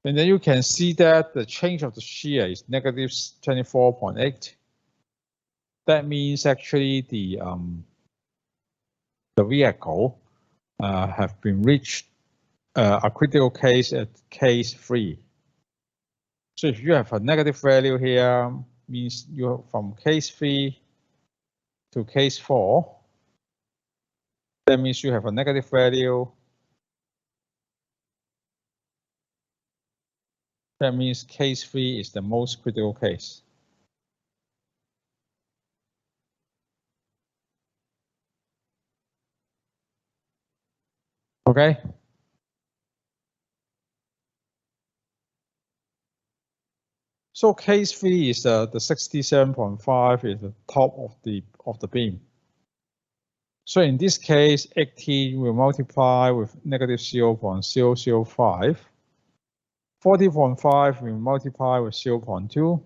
Speaker 1: And then you can see that the change of the shear is negative 24.8. That means actually the vehicle have been reached a critical case at case 3. So if you have a negative value here, means you're from case 3 to case 4. That means you have a negative value. That means case 3 is the most critical case. Okay. So case 3 is the 67.5 is the top of the beam. So in this case, 18 will multiply with negative 0.005. 40.5 will multiply with 0.2.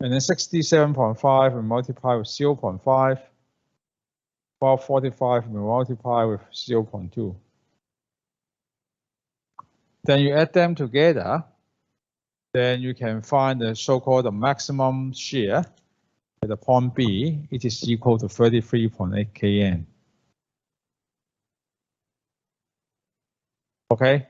Speaker 1: And then 67.5 will multiply with 0.5. While 45 will multiply with 0.2. Then you add them together. Then you can find the so-called maximum shear at the point B. It is equal to 33.8 kN. Okay.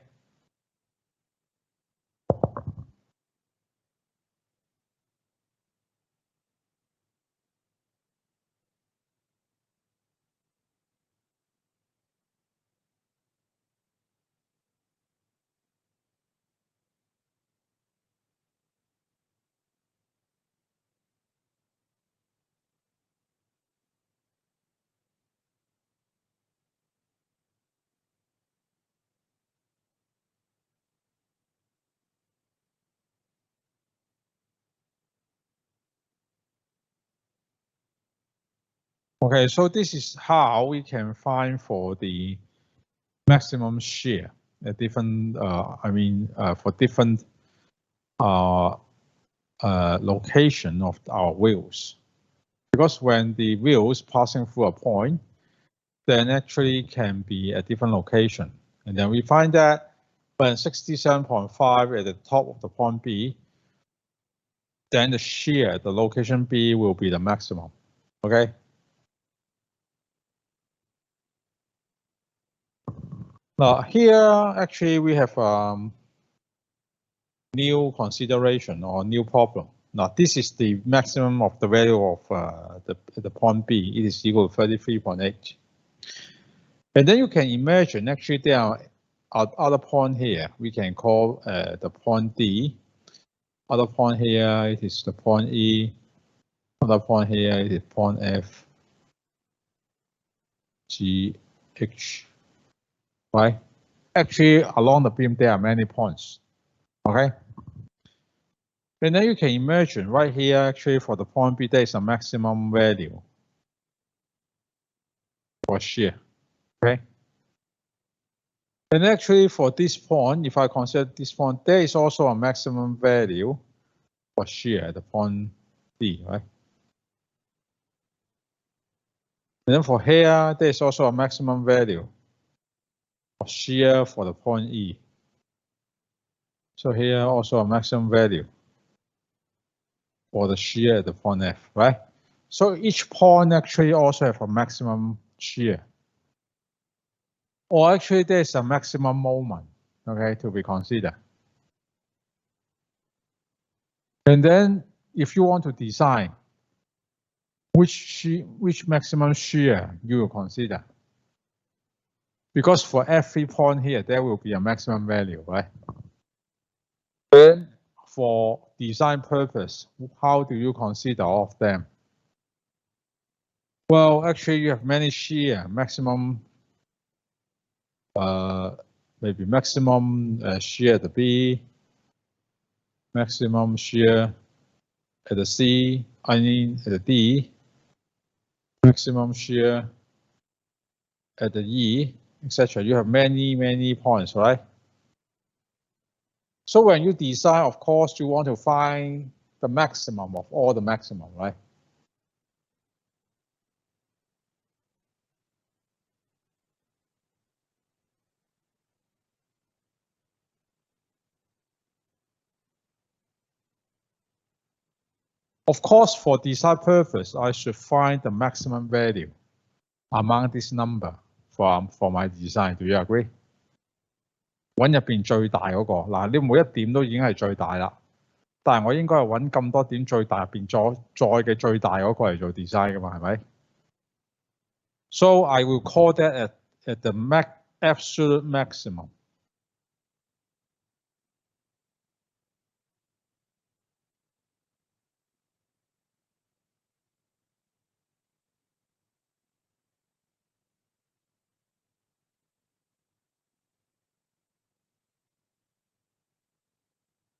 Speaker 1: Okay, so this is how we can find for the maximum shear at different, for different location of our wheels. Because when the wheels passing through a point, then actually can be at different location. And then we find that when 67.5 at the top of the point B, then the shear, the location B will be the maximum, okay? Now here, actually we have new consideration or new problem. Now this is the maximum of the value of the point B. It is equal to 33.8. And then you can imagine actually there are other point here. We can call the point D. Other point here it is the point E. Other point here it is point F, G, H. Right? Actually, along the beam there are many points. Okay. And then you can imagine right here, actually for the point B, there is a maximum value for shear. Okay. And actually for this point, if I consider this point, there is also a maximum value for shear at the point D, right? And then for here, there is also a maximum value for shear for the point E. So here also a maximum value for the shear at the point F, right? So each point actually also have a maximum shear. Or actually there's a maximum moment, okay, to be considered. And then if you want to design which maximum shear you will consider. Because for every point here, there will be a maximum value, right? Then for design purpose, how do you consider all of them? Well, actually you have many shear, maximum, maybe maximum shear at the B, maximum shear at the C, at the D, maximum shear at the E, etc. You have many points, right? So when you design, of course, you want to find the maximum of all the maximum, right? Of course, for design purpose, I should find the maximum value among this number for my design. Do you agree? 揾入邊最大嗰個，嗱，你每一點都已經係最大啦，但係我應該係揾咁多點最大入邊再嘅最大嗰個嚟做 design 噶嘛，係咪 ？So I will call that at the absolute maximum.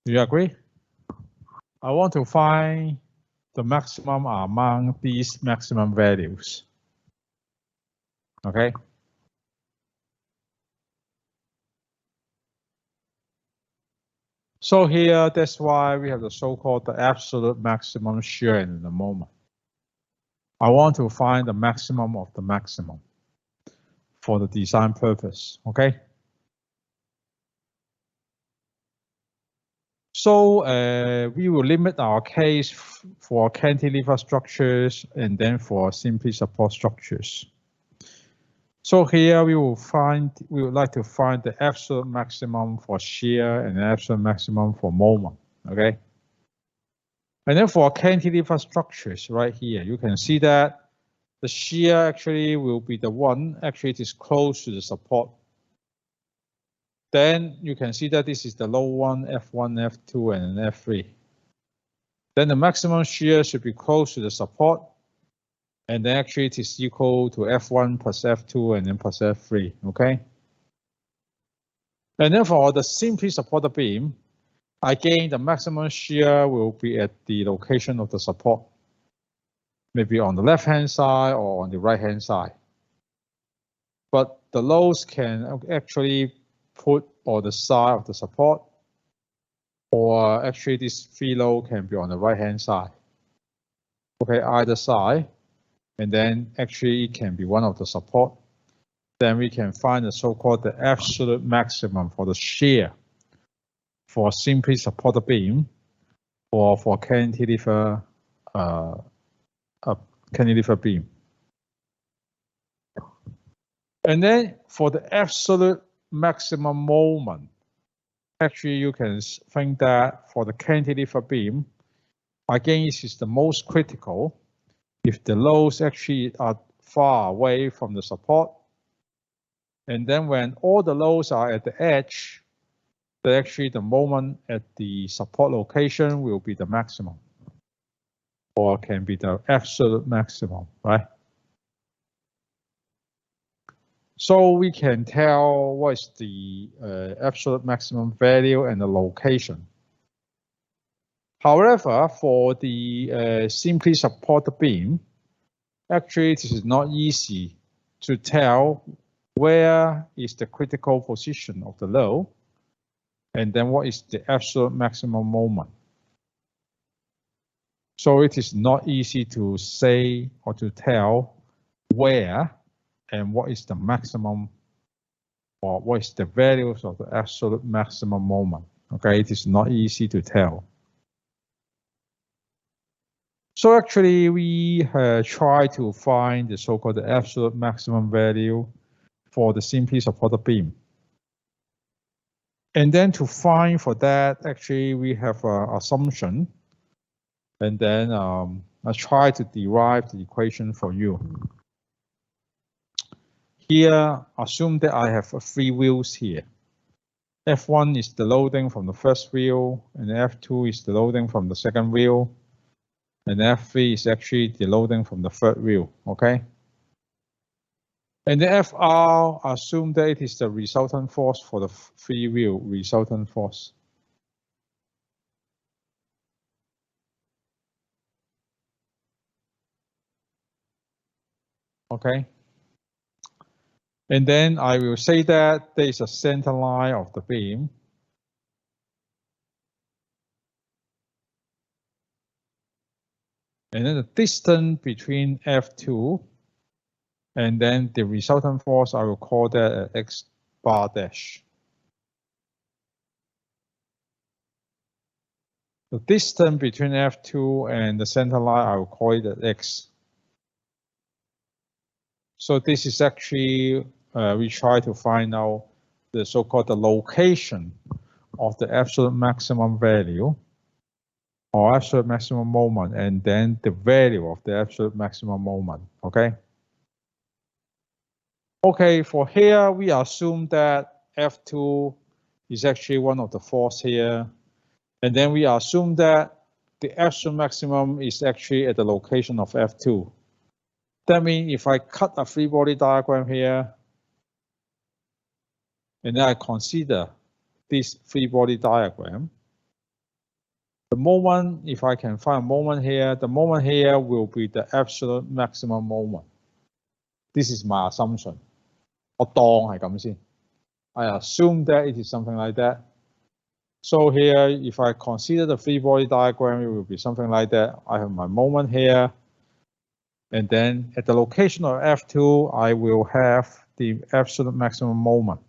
Speaker 1: Do you agree? I want to find the maximum among these maximum values. Okay. So here, that's why we have the so-called the absolute maximum shear in the moment. I want to find the maximum of the maximum for the design purpose, okay? So we will limit our case for cantilever structures and then for simply support structures. So here we would like to find the absolute maximum for shear and the absolute maximum for moment, okay? And then for cantilever structures right here, you can see that the shear actually will be the one, actually it is close to the support. Then you can see that this is the low one, F1, F2, and F3. Then the maximum shear should be close to the support. And then actually it is equal to F1 plus F2 and then plus F3, okay? And then for the simply supported beam, again, the maximum shear will be at the location of the support. Maybe on the left-hand side or on the right-hand side. But the loads can actually put on the side of the support, or actually this free load can be on the right hand side. Okay, either side, and then actually it can be one of the support. Then we can find the so-called the absolute maximum for the shear for simply supported beam or for cantilever cantilever beam. And then for the absolute maximum moment, actually you can think that for the cantilever beam, again, this is the most critical. If the loads actually are far away from the support, and then when all the loads are at the edge, then actually the moment at the support location will be the maximum, or can be the absolute maximum, right? So we can tell what is the absolute maximum value and the location. However, for the simply supported beam, actually this is not easy to tell where is the critical position of the load, and then what is the absolute maximum moment. So it is not easy to say or to tell where and what is the maximum or what is the values of the absolute maximum moment. Okay, it is not easy to tell. So actually we try to find the so-called absolute maximum value for the simply supported beam. And then to find for that, actually we have an assumption. And then I try to derive the equation for you. Here, assume that I have 3 wheels here. F1 is the loading from the first wheel, and F2 is the loading from the second wheel, and F3 is actually the loading from the third wheel, okay? And the FR, assume that it is the resultant force for the 3 wheel resultant force. Okay. And then I will say that there is a center line of the beam. And then the distance between F2 and then the resultant force, I will call that X bar dash. The distance between F2 and the center line, I will call it X. So this is actually, we try to find out the so-called the location of the absolute maximum value or absolute maximum moment, and then the value of the absolute maximum moment, okay? Okay, for here, we assume that F2 is actually one of the force here. And then we assume that the absolute maximum is actually at the location of F2. That means if I cut a free body diagram here, and then I consider this free body diagram, the moment, if I can find a moment here, the moment here will be the absolute maximum moment. This is my assumption. 我當係咁先. I assume that it is something like that. So here, if I consider the free body diagram, it will be something like that. I have my moment here. And then at the location of F2, I will have the absolute maximum moment.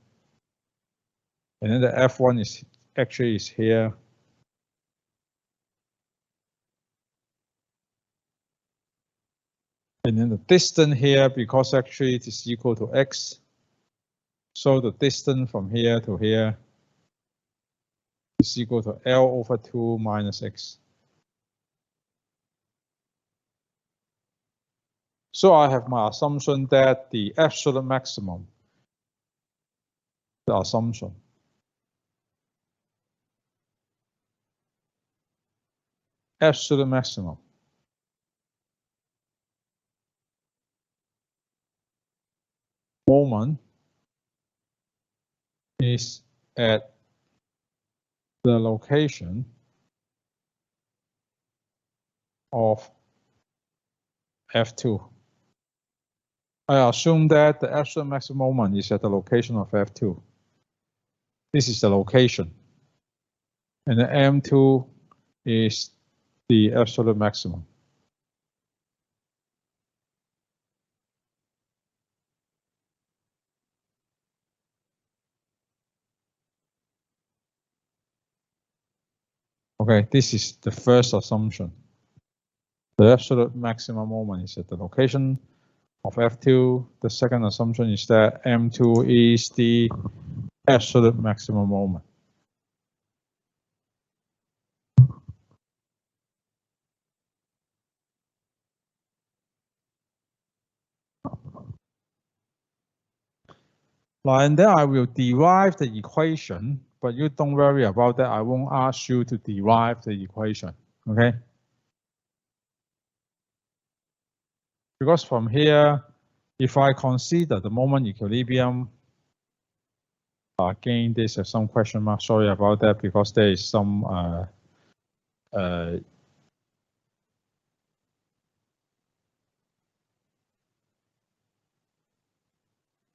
Speaker 1: And then the F1 is actually is here. And then the distance here, because actually it is equal to X. So the distance from here to here is equal to L over 2 minus X. So I have my assumption that the absolute maximum, the assumption, absolute maximum moment is at the location of F2. I assume that the absolute maximum moment is at the location of F2. This is the location. And the M2 is the absolute maximum. Okay, this is the first assumption. The absolute maximum moment is at the location of F2. The second assumption is that M2 is the absolute maximum moment. And then I will derive the equation, but you don't worry about that. I won't ask you to derive the equation, okay? Because from here, if I consider the moment equilibrium, again, there's some question mark. Sorry about that, because there is some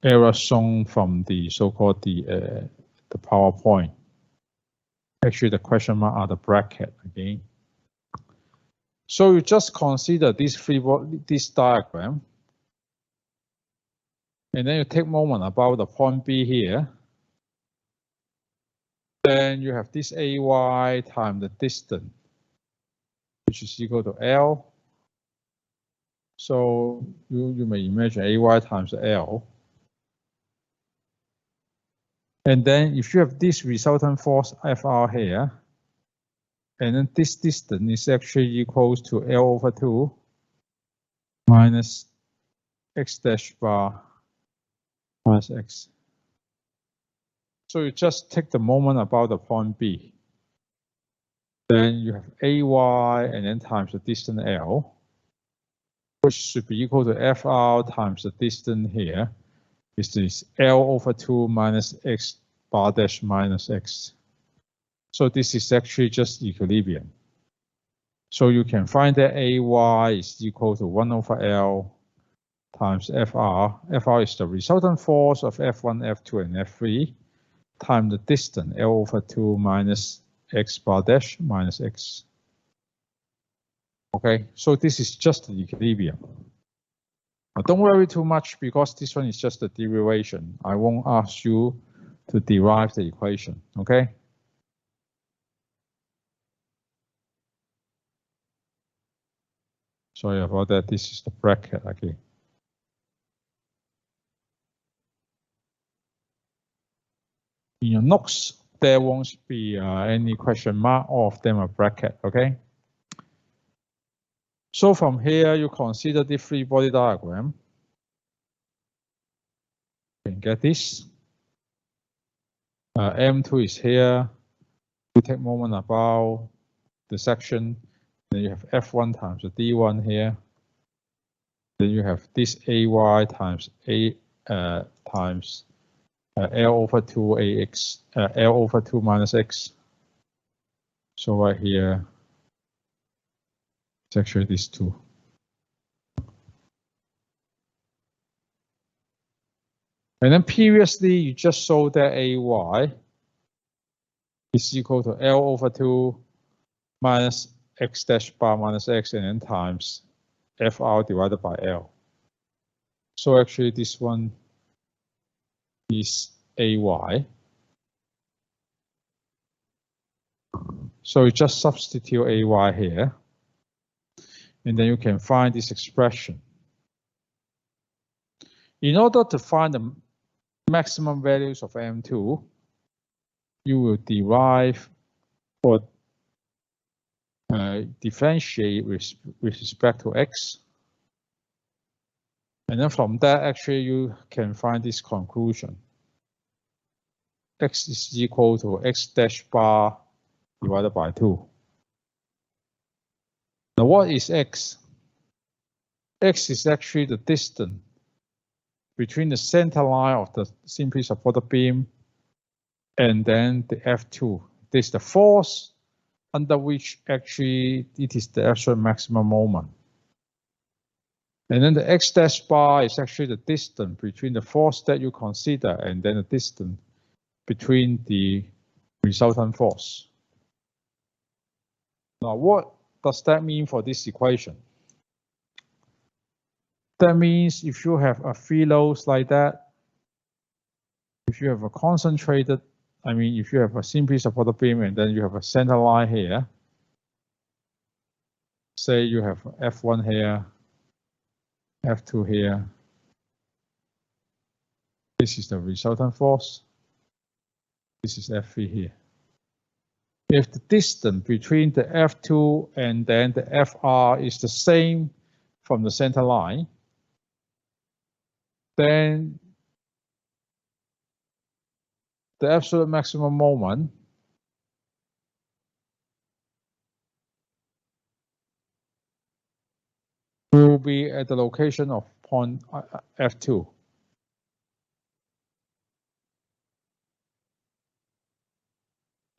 Speaker 1: error shown from the so-called the PowerPoint. Actually, the question mark are the bracket again. So you just consider this diagram, and then you take moment about the point B here. Then you have this AY times the distance, which is equal to L. So you may imagine AY times L. And then if you have this resultant force FR here, and then this distance is actually equals to L over 2 minus X dash bar minus X. So you just take the moment about the point B. Then you have AY and then times the distance L, which should be equal to FR times the distance here. Is this L over 2 minus X bar dash minus X. So this is actually just equilibrium. So you can find that AY is equal to 1 over L times FR. FR is the resultant force of F1, F2, and F3 times the distance L over 2 minus X bar dash minus X. Okay, so this is just the equilibrium. Now don't worry too much because this one is just a derivation. I won't ask you to derive the equation, okay? Sorry about that, this is the bracket again. In your notes, there won't be any question mark. All of them are bracket, okay? So from here, you consider the free body diagram. You can get this. M2 is here. You take moment about the section. Then you have F1 times the D1 here. Then you have this AY times L over 2 AX, L over 2 minus X. So right here, it's actually these two. And then previously, you just saw that AY is equal to L over 2 minus X dash bar minus X and then times FR divided by L. So actually this one is AY. So you just substitute AY here. And then you can find this expression. In order to find the maximum values of M2, you will derive or differentiate with respect to X. And then from that, actually, you can find this conclusion. X is equal to X dash bar divided by 2. Now, what is X? X is actually the distance between the center line of the simply supported beam and then the F2. This is the force under which actually it is the absolute maximum moment. And then the x dash bar is actually the distance between the force that you consider and then the distance between the resultant force. Now, what does that mean for this equation? That means if you have a free loads like that, if you have a concentrated, if you have a simply supported beam and then you have a center line here, say you have F1 here, F2 here. This is the resultant force. This is F3 here. If the distance between the F2 and then the FR is the same from the center line, then the absolute maximum moment will be at the location of point F2.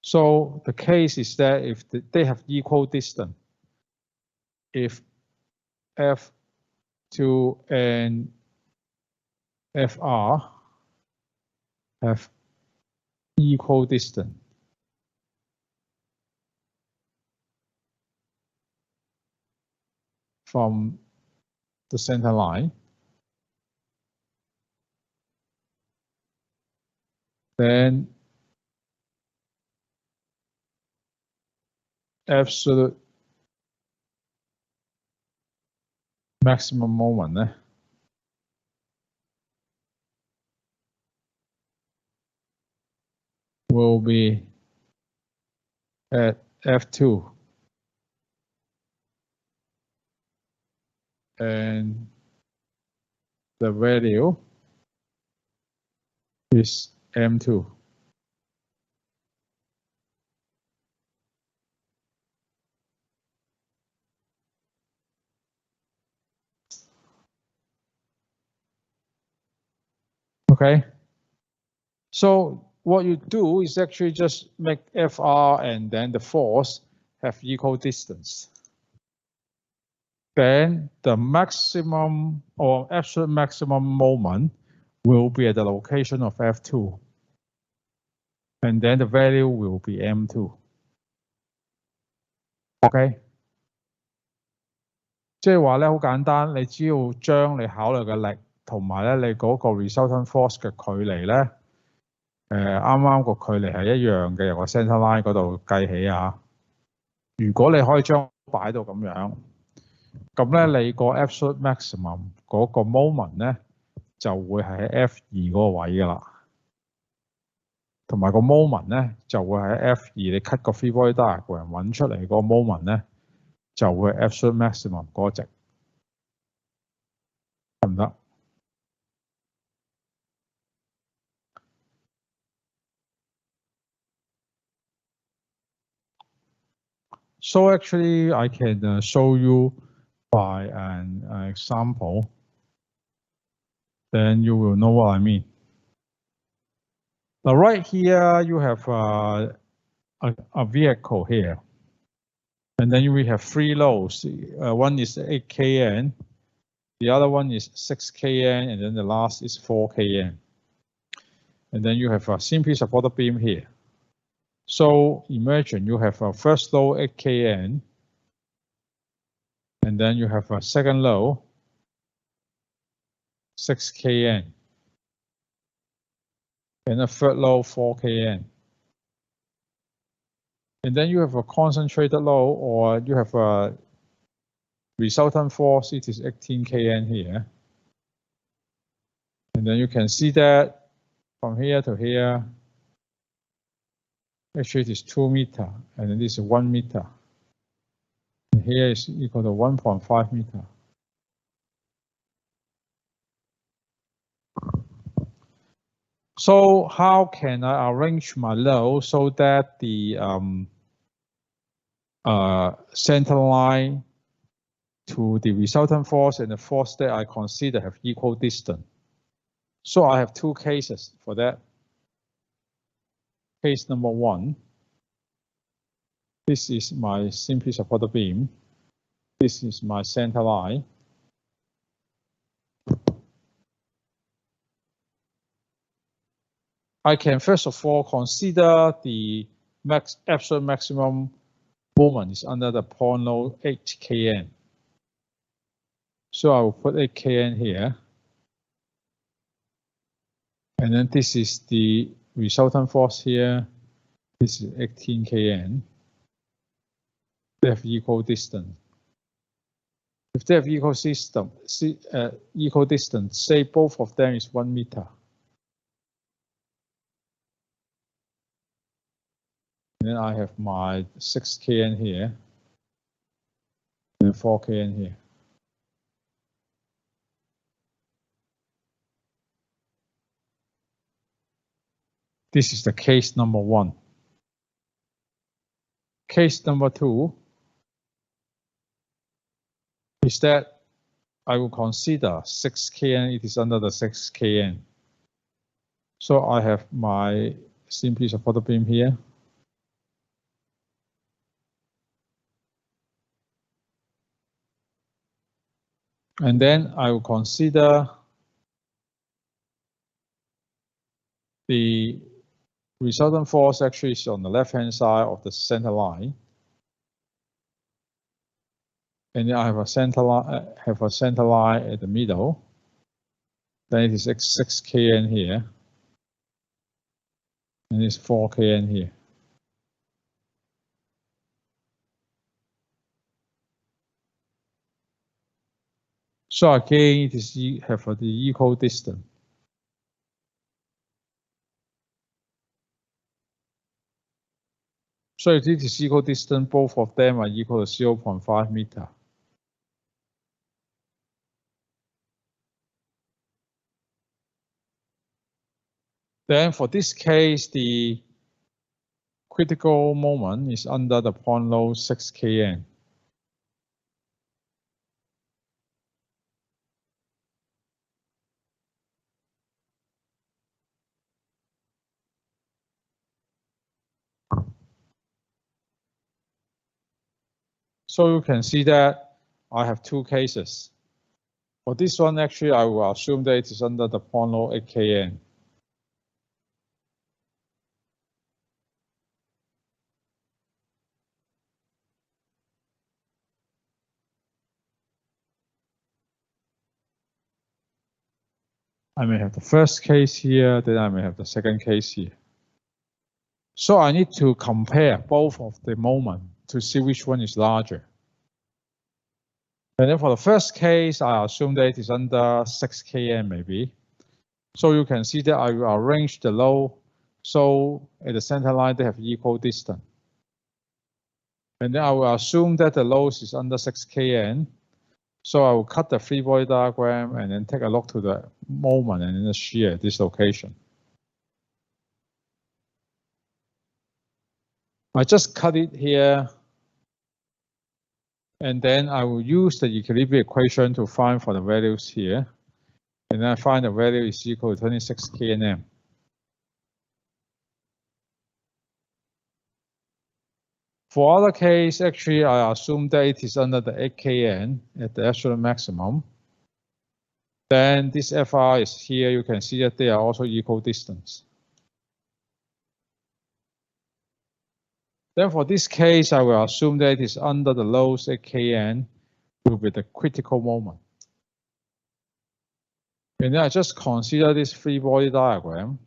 Speaker 1: So the case is that if they have equal distance, if F2 and FR have equal distance, from the center line, then absolute maximum moment will be at F2 and the value is M2. Okay, so what you do is actually just make FR and then the force have equal distance. Then the maximum or absolute maximum moment will be at the location of F2. And then the value will be M2. OK， 即係話咧好簡單，你只要將你考慮嘅力同埋咧你嗰個 resultant force 嘅距離咧，啱個距離係一樣嘅，由個 center line 嗰度計起啊。如果你可以將擺到咁樣，咁咧你個 absolute maximum 嗰個 moment 咧就會係喺 F2 嗰個位㗎啦。同埋個 moment 咧就會喺 F2，你 cut 個 free body diagram 揾出嚟嗰個 moment 咧就會 absolute maximum 嗰個值，得唔得？ So actually, I can show you by an example. Then you will know what I mean. Now, right here, you have a vehicle here. And then we have three loads. One is 8 kN, the other one is 6 kN, and then the last is 4 kN. And then you have a simply supported beam here. So imagine you have a first load 8 kN, and then you have a second load 6 kN, and a third load 4 kN. And then you have a concentrated load, or you have a resultant force, it is 18 kN here. And then you can see that from here to here, actually it is 2 meters, and then this is 1 meter. And here is equal to 1.5 meters. So how can I arrange my load so that the center line to the resultant force and the force that I consider have equal distance? So I have two cases for that. Case number one, this is my simply supported beam. This is my center line. I can first of all consider the absolute maximum moment is under the point load 8 kN. So I will put 8 kN here. And then this is the resultant force here. This is 18 kN. They have equal distance. If they have equal distance, say both of them is 1 meter. And then I have my 6 kN here and 4 kN here. This is the case number 1. Case number 2 is that I will consider 6 kN, it is under the 6 kN. So I have my simple supported beam here. And then I will consider the resultant force actually is on the left-hand side of the center line. And then I have a center line at the middle. Then it is 6 kN here. And it's 4 kN here. So again, it is have the equal distance. So if it is equal distance, both of them are equal to 0.5 meter. Then for this case, the critical moment is under the point load 6 kN. So you can see that I have 2 cases. For this one, actually, I will assume that it is under the point load 8 kN. I may have the first case here, then I may have the second case here. So I need to compare both of the moment to see which one is larger. And then for the first case, I assume that it is under 6 kN maybe. So you can see that I will arrange the load so at the center line they have equal distance. And then I will assume that the load is under 6 kN. So I will cut the free body diagram and then take a look to the moment and then the shear at this location. I just cut it here. And then I will use the equilibrium equation to find for the values here. And then I find the value is equal to 26 kNm. For other case, actually, I assume that it is under the 8 kN at the absolute maximum. Then this FR is here. You can see that they are also equal distance. Then for this case, I will assume that it is under the load 8 kN will be the critical moment. And then I just consider this free body diagram.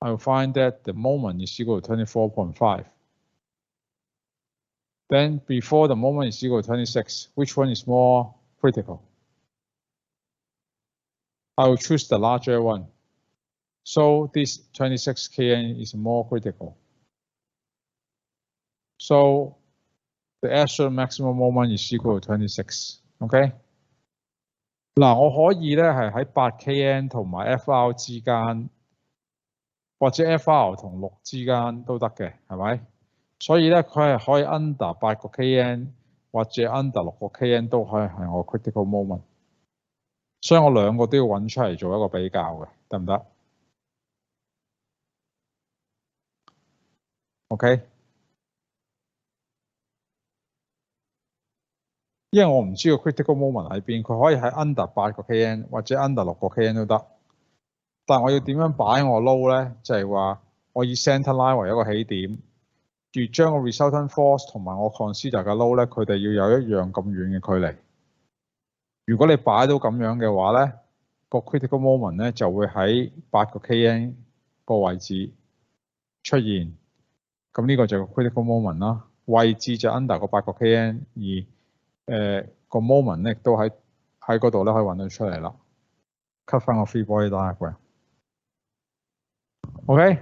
Speaker 1: I will find that the moment is equal to 24.5. Then before the moment is equal to 26, which one is more critical? I will choose the larger one. So this 26 kN is more critical. So the absolute maximum moment is equal to 26. OK？ 嗱，我可以咧係喺8 kN 同埋 FR 之間，或者 FR 同6之間都得嘅，係咪？所以咧，佢係可以 under 8個 kN 或者 under 6個 kN 都可以係我 critical moment。所以我兩個都要揾出嚟做一個比較嘅，得唔得 ？OK？ 因為我唔知個 critical moment 喺邊，佢可以喺 under 8個 kN 或者 under 6個 kN 都得。但我要點樣擺我 load 咧？就係話我以 center line 為一個起點，而將個 resultant force 同埋我 consider 嘅 load 咧，佢哋要有一樣咁遠嘅距離。如果你擺到咁樣嘅話咧，個 critical moment 咧就會喺8個 kN 個位置出現。咁呢個就係個 critical moment 啦。位置就 under 個8個 kN， 而個 moment 咧都喺嗰度咧可以揾到出嚟啦。cut 翻個 free body diagram。Okay.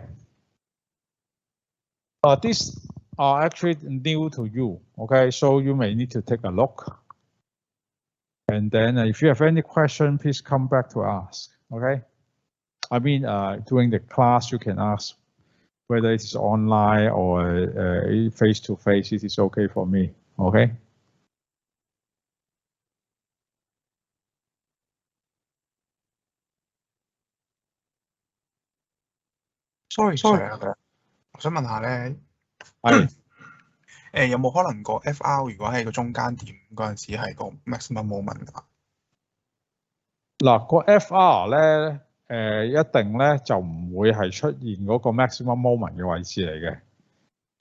Speaker 1: These are actually new to you. Okay, so you may need to take a look. And then if you have any question, please come back to ask. Okay. I mean, during the class, you can ask whether it's online or face to face. It is okay for me. Okay.
Speaker 2: Sorry, Sir，我想問下咧，有冇可能個 FR 如果喺個中間點嗰陣時係個 maximum moment 㗎？
Speaker 1: 嗱，個 FR 咧，一定咧就唔會係出現嗰個 maximum moment 嘅位置嚟嘅，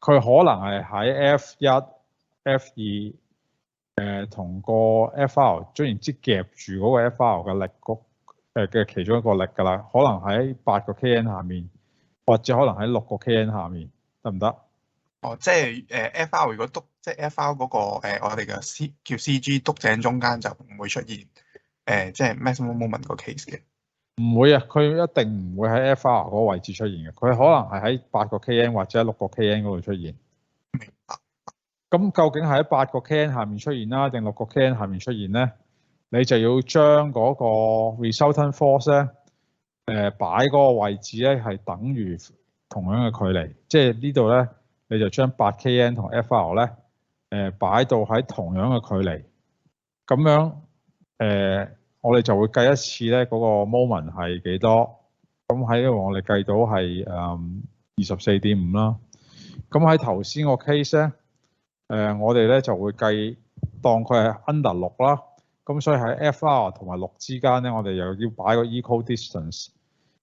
Speaker 1: 佢可能係喺 F1、F2，同個 FR， 總言之夾住嗰個 FR 嘅力嘅其中一個力㗎啦，可能喺8個 kN 下面，或者可能喺6個 kN 下面，得唔得？
Speaker 2: 哦，即係FR 如果篤，即係 FR 嗰個我哋嘅叫 CG 篤正中間就唔會出現即係 maximum moment 個 case 嘅。
Speaker 1: 唔會啊，佢一定唔會喺 FR 嗰個位置出現嘅，佢可能係喺8個 kN 或者6個 kN 嗰度出現。
Speaker 2: 明白。
Speaker 1: 咁究竟係喺8個 kN 下面出現啦，定6個 kN 下面出現咧？你就要將嗰個 resultant force 咧，擺嗰個位置咧係等於同樣嘅距離，即係呢度咧你就將8 kN 同 FR 咧擺到喺同樣嘅距離，咁樣我哋就會計一次咧嗰個 moment 係幾多，咁喺呢度我哋計到係24.5啦。咁喺頭先個 case 咧，我哋咧就會計當佢係 under 6啦，咁所以喺 FR 同埋6之間咧，我哋又要擺個 equal distance，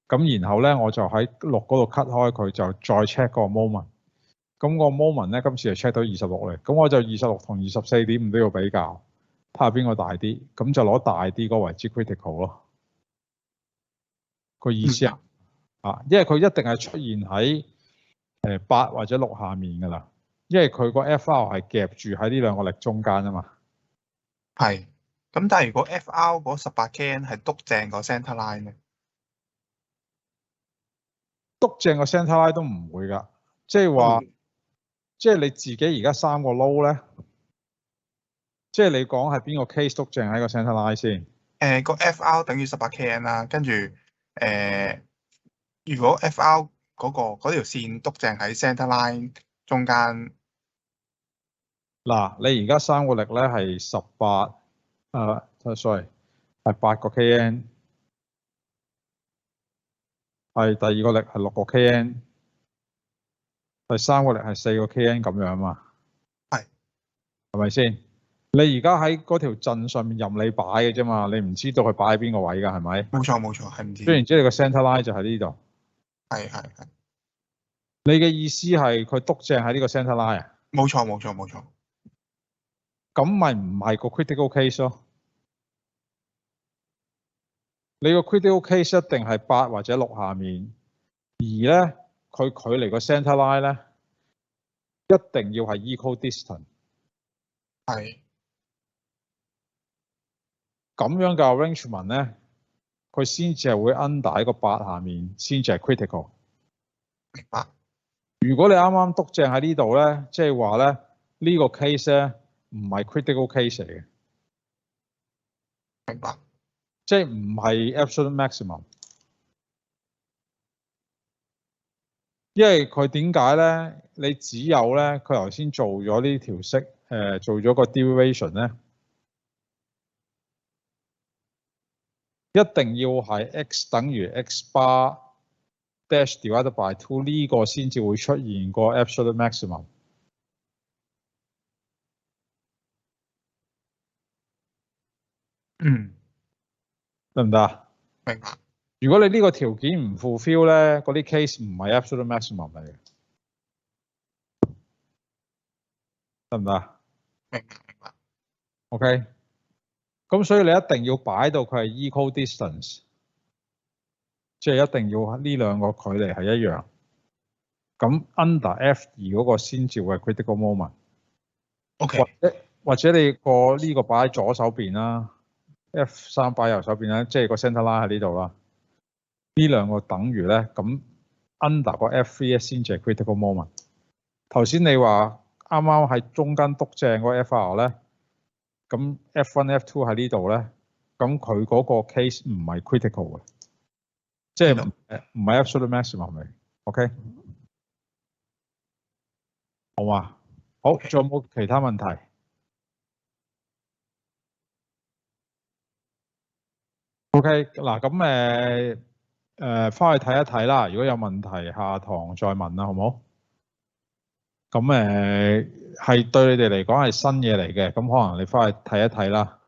Speaker 1: 咁然後咧我就喺6嗰度 cut 開佢，就再 check 個 moment，咁個 moment 咧今次係 check 到26嚟，咁我就26同24.5都要比較，睇下邊個大啲，咁就攞大啲個為之 critical 咯。個意思因為佢一定係出現喺8或者6下面㗎啦。因為佢個 FR 係夾住喺呢兩個力中間啊嘛。
Speaker 2: 係。咁但係如果 FR 嗰18 kN 係篤正個 center line 咧，
Speaker 1: 篤正個 center line 都唔會㗎，即係話，即係你自己而家3個 load 咧，即係你講係邊個 case 篤正喺個 center line 先？
Speaker 2: 個 FR 等於18 kN 啦，跟住如果 FR 嗰條線篤正喺 center line 中間。
Speaker 1: 嗱，你而家3個力咧係18，sorry， 係8個 kN， 係第二個力係6個 kN， 第三個力係4個 kN 咁樣嘛。係咪先？你而家喺嗰條陣上面任你擺嘅啫嘛，你唔知道佢擺喺邊個位㗎，係咪？
Speaker 2: 冇錯冇錯，係唔知。
Speaker 1: 雖然知你個 center line 就喺呢度。
Speaker 2: 係。
Speaker 1: 你嘅意思係佢篤正喺呢個 center line 啊？
Speaker 2: 冇錯冇錯冇錯。
Speaker 1: 咁咪唔係個 critical case 咯？你個 critical case 一定係8或者6下面，而咧佢距離個 center line 咧一定要係 equal distance。
Speaker 2: 係。
Speaker 1: 咁樣嘅 arrangement 咧，佢先至係會 under 喺個8下面，先至係 critical。
Speaker 2: 明白。
Speaker 1: 如果你啱啱篤正喺呢度咧，即係話咧呢個 case 咧唔係 critical case 嚟嘅。
Speaker 2: 明白。
Speaker 1: 即係唔係 absolute maximum。因為佢點解咧？你只有咧，佢頭先做咗呢條式，做咗個 derivation 咧，一定要係 x 等於 x bar dash divided by 2呢個先至會出現個 absolute maximum。得唔得啊？
Speaker 2: 明白。
Speaker 1: 如果你呢個條件唔 fulfill 咧，嗰啲 case 唔係 absolute maximum 嚟嘅，得唔得？
Speaker 2: 明白。
Speaker 1: OK， 咁所以你一定要擺到佢係 equal distance， 即係一定要呢兩個距離係一樣。咁 under F 2嗰個先至會係 critical moment。OK。或者你個呢個擺喺左手邊啦 ，F 3擺右手邊啦，即係個 center line 喺呢度啦。呢兩個等於咧，咁 under 個 F 3先至係 critical moment。頭先你話啱啱喺中間篤正嗰個 FR 咧，咁 F1、F2 喺呢度咧，咁佢嗰個 case 唔係 critical 嘅，即係唔係 absolute maximum 嚟。OK， 好嘛？好，仲有冇其他問題？OK， 嗱咁翻去睇一睇啦。如果有問題，下堂再問啦，好唔好？咁係對你哋嚟講係新嘢嚟嘅，咁可能你翻去睇一睇啦。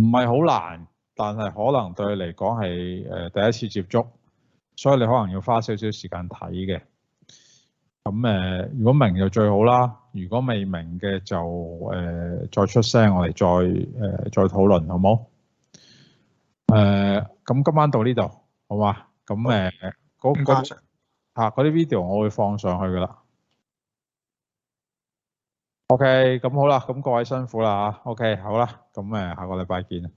Speaker 1: 唔係好難，但係可能對你嚟講係第一次接觸，所以你可能要花少少時間睇嘅。咁如果明就最好啦，如果未明嘅就再出聲，我哋再討論，好冇？咁今晚到呢度，好嘛？咁嗰啲 video 我會放上去噶啦。OK， 咁好啦，咁各位辛苦啦嚇。OK， 好啦，咁下個禮拜見。